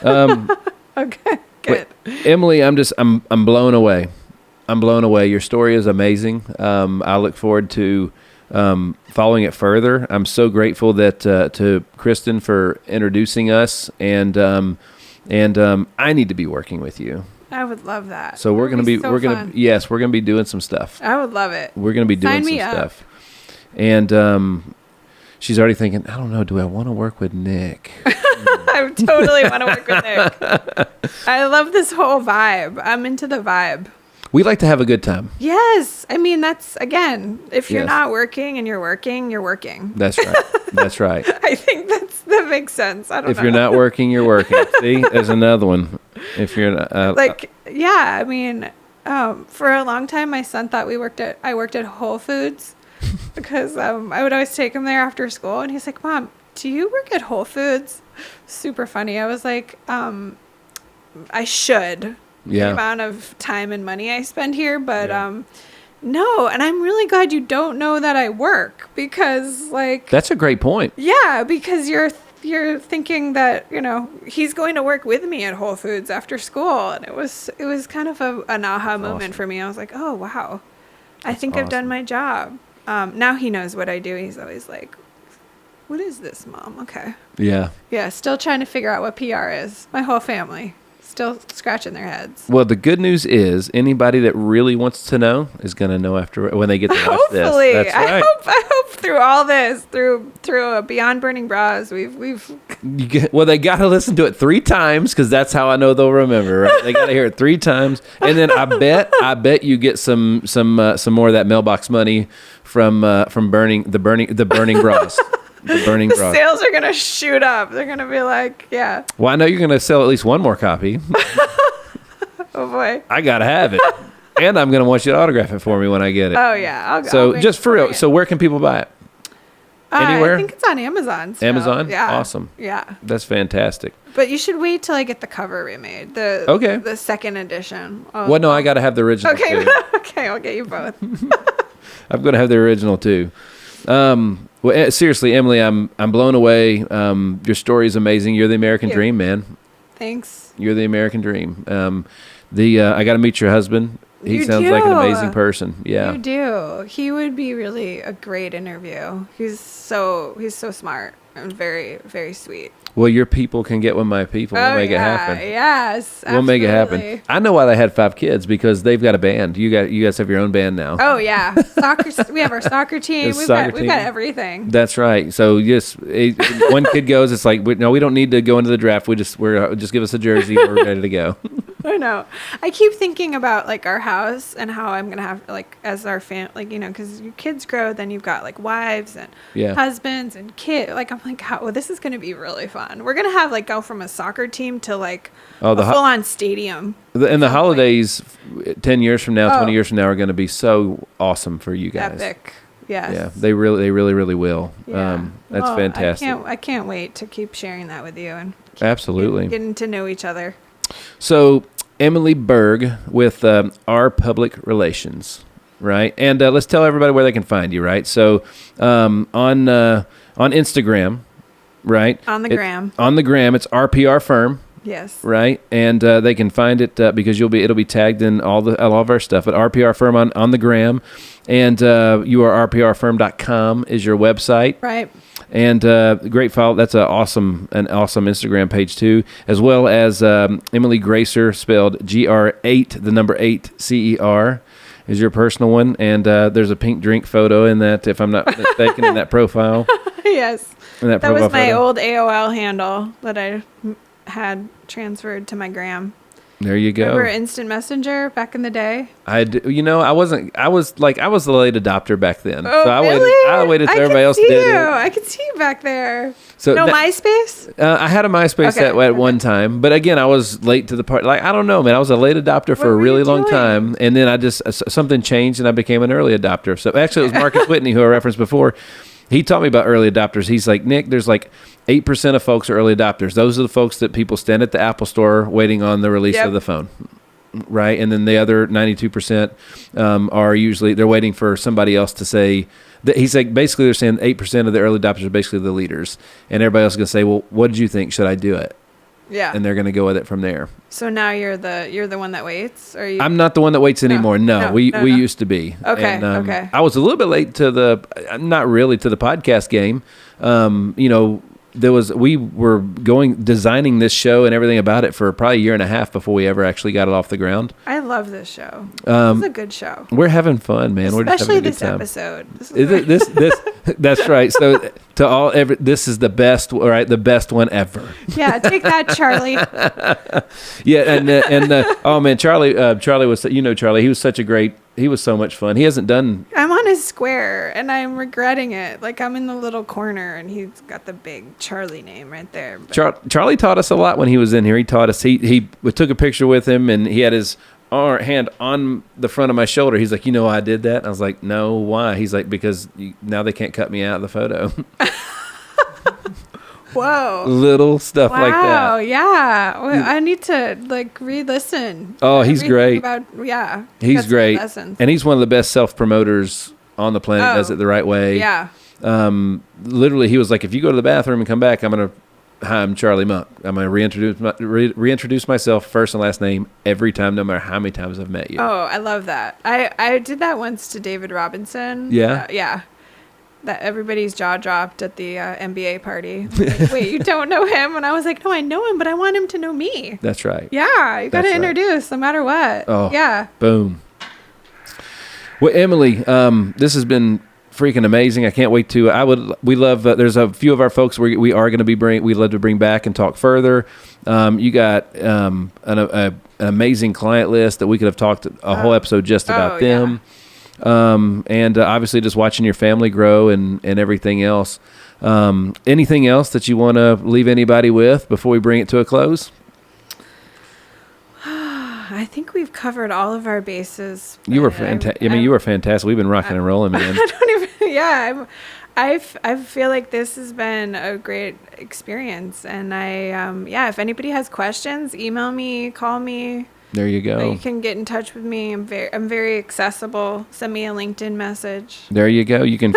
Speaker 3: Okay, good.
Speaker 1: Wait, Emily, I'm blown away. I'm blown away. Your story is amazing. I look forward to following it further. I'm so grateful that to Kristen for introducing us, and I need to be working with you.
Speaker 3: I would love that.
Speaker 1: So we're gonna be doing some stuff.
Speaker 3: I would love it.
Speaker 1: We're gonna be doing some stuff, and she's already thinking, I don't know, do I want to work with Nick?
Speaker 3: I totally want to work with Nick. I love this whole vibe. I'm into the vibe.
Speaker 1: We like to have a good time.
Speaker 3: Yes. I mean, that's, again, if you're not working and you're working, you're working.
Speaker 1: That's right. That's right.
Speaker 3: I think that makes sense. I don't know.
Speaker 1: If you're not working, you're working. See, there's another one. If you're not,
Speaker 3: I mean, for a long time, my son thought I worked at Whole Foods because I would always take him there after school, and he's like, Mom, do you work at Whole Foods? Super funny. I was like, I should.
Speaker 1: Yeah.
Speaker 3: The amount of time and money I spend here, but no. And I'm really glad you don't know that I work, because like, that's a great point. Yeah, because you're thinking that, he's going to work with me at Whole Foods after school, and it was kind of an aha moment for me. I was like, oh wow, I think I've done my job. Now he knows what I do. He's always like, what is this, Mom? Okay. Yeah. Still trying to figure out what PR is. My whole family still scratching their heads. Well, the good news is anybody that really wants to know is going to know when they get to watch this. Hopefully. That's right. I hope through all this, through Beyond Burning Bras, we've they got to listen to it 3 times, because that's how I know they'll remember, right? They got to hear it 3 times. And then I bet you get some more of that mailbox money from burning bras. The sales are going to shoot up. They're going to be like, yeah. Well, I know you're going to sell at least one more copy. Oh, boy. I got to have it. And I'm going to want you to autograph it for me when I get it. Oh, yeah. I'll just for real. So where can people buy it? Anywhere? I think it's on Amazon. So. Amazon? Yeah. Awesome. Yeah. That's fantastic. But you should wait till I get the cover remade. The second edition. Well, no, I got to have the original too. Okay, I'll get you both. I'm going to have the original too. Well, seriously, Emily, I'm blown away. Your story is amazing. You're the American dream, man. Thanks. You're the American dream. I got to meet your husband. He sounds like an amazing person. Yeah. You do. He would be really a great interview. He's so smart and very, very sweet. Well, your people can get with my people. We'll make it happen. Yes, absolutely. We'll make it happen. I know why they had 5 kids, because they've got a band. You guys have your own band now. Oh yeah, soccer. We have our soccer team. We've got everything. That's right. So one kid goes. It's like, no, we don't need to go into the draft. We're just give us a jersey. We're ready to go. I know. I keep thinking about like our house and how I'm gonna have like as our like because your kids grow, then you've got like wives and husbands and kids. Like I'm like, how? Well, this is gonna be really fun. We're gonna have like go from a soccer team to like a full-on stadium.
Speaker 1: And the holidays, 10 years from now, 20 years from now, are going to be so awesome for you guys.
Speaker 3: Epic. Yes.
Speaker 1: Yeah, they really will.
Speaker 3: Yeah.
Speaker 1: That's fantastic.
Speaker 3: I can't wait to keep sharing that with you and
Speaker 1: absolutely
Speaker 3: getting to know each other.
Speaker 1: So Emily Bergh with Our Public Relations, right? And let's tell everybody where they can find you, right? So on Instagram, right?
Speaker 3: On the gram.
Speaker 1: On the gram, it's RPR Firm.
Speaker 3: Yes.
Speaker 1: Right, and they can find it because it'll be tagged in all of our stuff. But RPR Firm on the gram, and you are rprfirm.com is your website.
Speaker 3: Right.
Speaker 1: And great follow. That's an awesome Instagram page too, as well as Emily Gracer, spelled GR8, the number 8 CER, is your personal one. And there's a pink drink photo in that, if I'm not mistaken, in that profile.
Speaker 3: Yes.
Speaker 1: That
Speaker 3: was my old AOL handle that I had transferred to my gram.
Speaker 1: There you go.
Speaker 3: Remember Instant Messenger back in the day?
Speaker 1: I was the late adopter back then.
Speaker 3: Oh,
Speaker 1: so I
Speaker 3: really?
Speaker 1: waited till everybody else did it.
Speaker 3: I could see you back there.
Speaker 1: So
Speaker 3: MySpace?
Speaker 1: I had a MySpace at one time, but again, I was late to the party. Like, I don't know, man. I was a late adopter for a really long time, and then something changed, and I became an early adopter. So actually, it was Marcus Whitney, who I referenced before. He taught me about early adopters. He's like, Nick, there's like 8% of folks are early adopters. Those are the folks that people stand at the Apple store waiting on the release of the phone, right? And then the other 92% are usually, they're waiting for somebody else to say, he's like, basically they're saying 8% of the early adopters are basically the leaders. And everybody else is going to say, well, what did you think? Should I do it?
Speaker 3: Yeah.
Speaker 1: And they're going to go with it from there.
Speaker 3: So now you're the one that waits? Or
Speaker 1: I'm not the one that waits anymore. No, we used to be.
Speaker 3: Okay,
Speaker 1: and,
Speaker 3: okay.
Speaker 1: I was a little bit late to not really to the podcast game. We were designing this show and everything about it for probably a year and a half before we ever actually got it off the ground.
Speaker 3: I love this show. This is a good show.
Speaker 1: We're having fun, man.
Speaker 3: Especially
Speaker 1: we're just having a good
Speaker 3: episode.
Speaker 1: This that's right. So this is the best, all right, the best one ever.
Speaker 3: Yeah, take that, Charlie.
Speaker 1: Yeah, and oh man, Charlie was, Charlie, he was so much fun. He hasn't done.
Speaker 3: I'm on his square and I'm regretting it. Like I'm in the little corner and he's got the big Charlie name right there.
Speaker 1: Charlie taught us a lot when he was in here. He taught us. We took a picture with him and he had his hand on the front of my shoulder. He's like, I did that. And I was like, no, why? He's like, because now they can't cut me out of the photo.
Speaker 3: Whoa.
Speaker 1: Little stuff like that.
Speaker 3: Wow, yeah. Well, I need to re-listen.
Speaker 1: Oh, he's great. He's great. And he's one of the best self-promoters on the planet. Does it the right way.
Speaker 3: Yeah.
Speaker 1: Literally, he was like, if you go to the bathroom and come back, hi, I'm Charlie Monk. I'm going to reintroduce myself, first and last name, every time, no matter how many times I've met you.
Speaker 3: Oh, I love that. I did that once to David Robinson.
Speaker 1: Yeah?
Speaker 3: Yeah. That everybody's jaw dropped at the MBA party. Like, wait, you don't know him? And I was like, no, I know him, but I want him to know me.
Speaker 1: That's right.
Speaker 3: Yeah, you got to introduce no matter what.
Speaker 1: Oh,
Speaker 3: yeah.
Speaker 1: Boom. Well, Emily, this has been freaking amazing. I can't wait to. We love. There's a few of our folks we are going to be we'd love to bring back and talk further. You got an amazing client list that we could have talked a whole episode just about them. Yeah. And obviously just watching your family grow and everything else. Anything else that you want to leave anybody with before we bring it to a close?
Speaker 3: I think we've covered all of our bases.
Speaker 1: You were fantastic. You were fantastic. We've been rocking and rolling, man.
Speaker 3: I feel like this has been a great experience. And if anybody has questions, email me, call me.
Speaker 1: There you go.
Speaker 3: You can get in touch with me. I'm very accessible. Send me a LinkedIn message.
Speaker 1: There you go. You can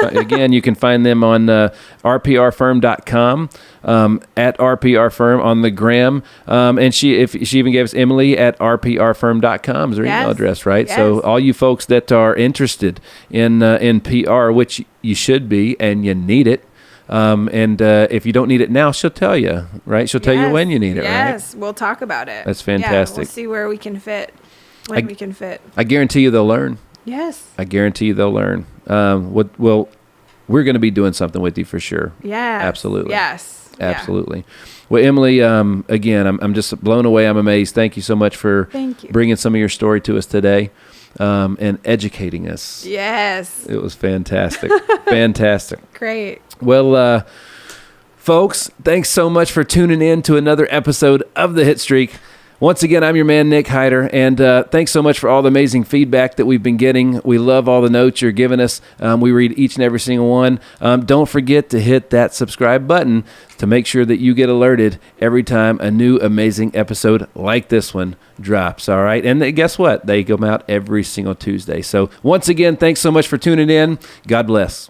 Speaker 1: you can find them on rprfirm.com, at rprfirm on the gram, and she even gave us Emily at rprfirm.com is her email address, right? Yes. So all you folks that are interested in PR, which you should be, and you need it. And if you don't need it now, she'll tell you, right? She'll tell you when you need it, right?
Speaker 3: Yes, we'll talk about it.
Speaker 1: That's fantastic.
Speaker 3: Yeah, we'll see where we can fit, we can fit.
Speaker 1: I guarantee you they'll learn.
Speaker 3: Yes.
Speaker 1: I guarantee you they'll learn. We're going to be doing something with you for sure.
Speaker 3: Yeah.
Speaker 1: Absolutely.
Speaker 3: Yes.
Speaker 1: Absolutely. Well, Emily, again, I'm just blown away. I'm amazed. Thank you so much for bringing some of your story to us today and educating us.
Speaker 3: Yes.
Speaker 1: It was fantastic. Fantastic.
Speaker 3: Great.
Speaker 1: Well, folks, thanks so much for tuning in to another episode of The Hit Streak. Once again, I'm your man, Nick Hyder, and thanks so much for all the amazing feedback that we've been getting. We love all the notes you're giving us. We read each and every single one. Don't forget to hit that subscribe button to make sure that you get alerted every time a new amazing episode like this one drops, all right? And guess what? They come out every single Tuesday. So once again, thanks so much for tuning in. God bless.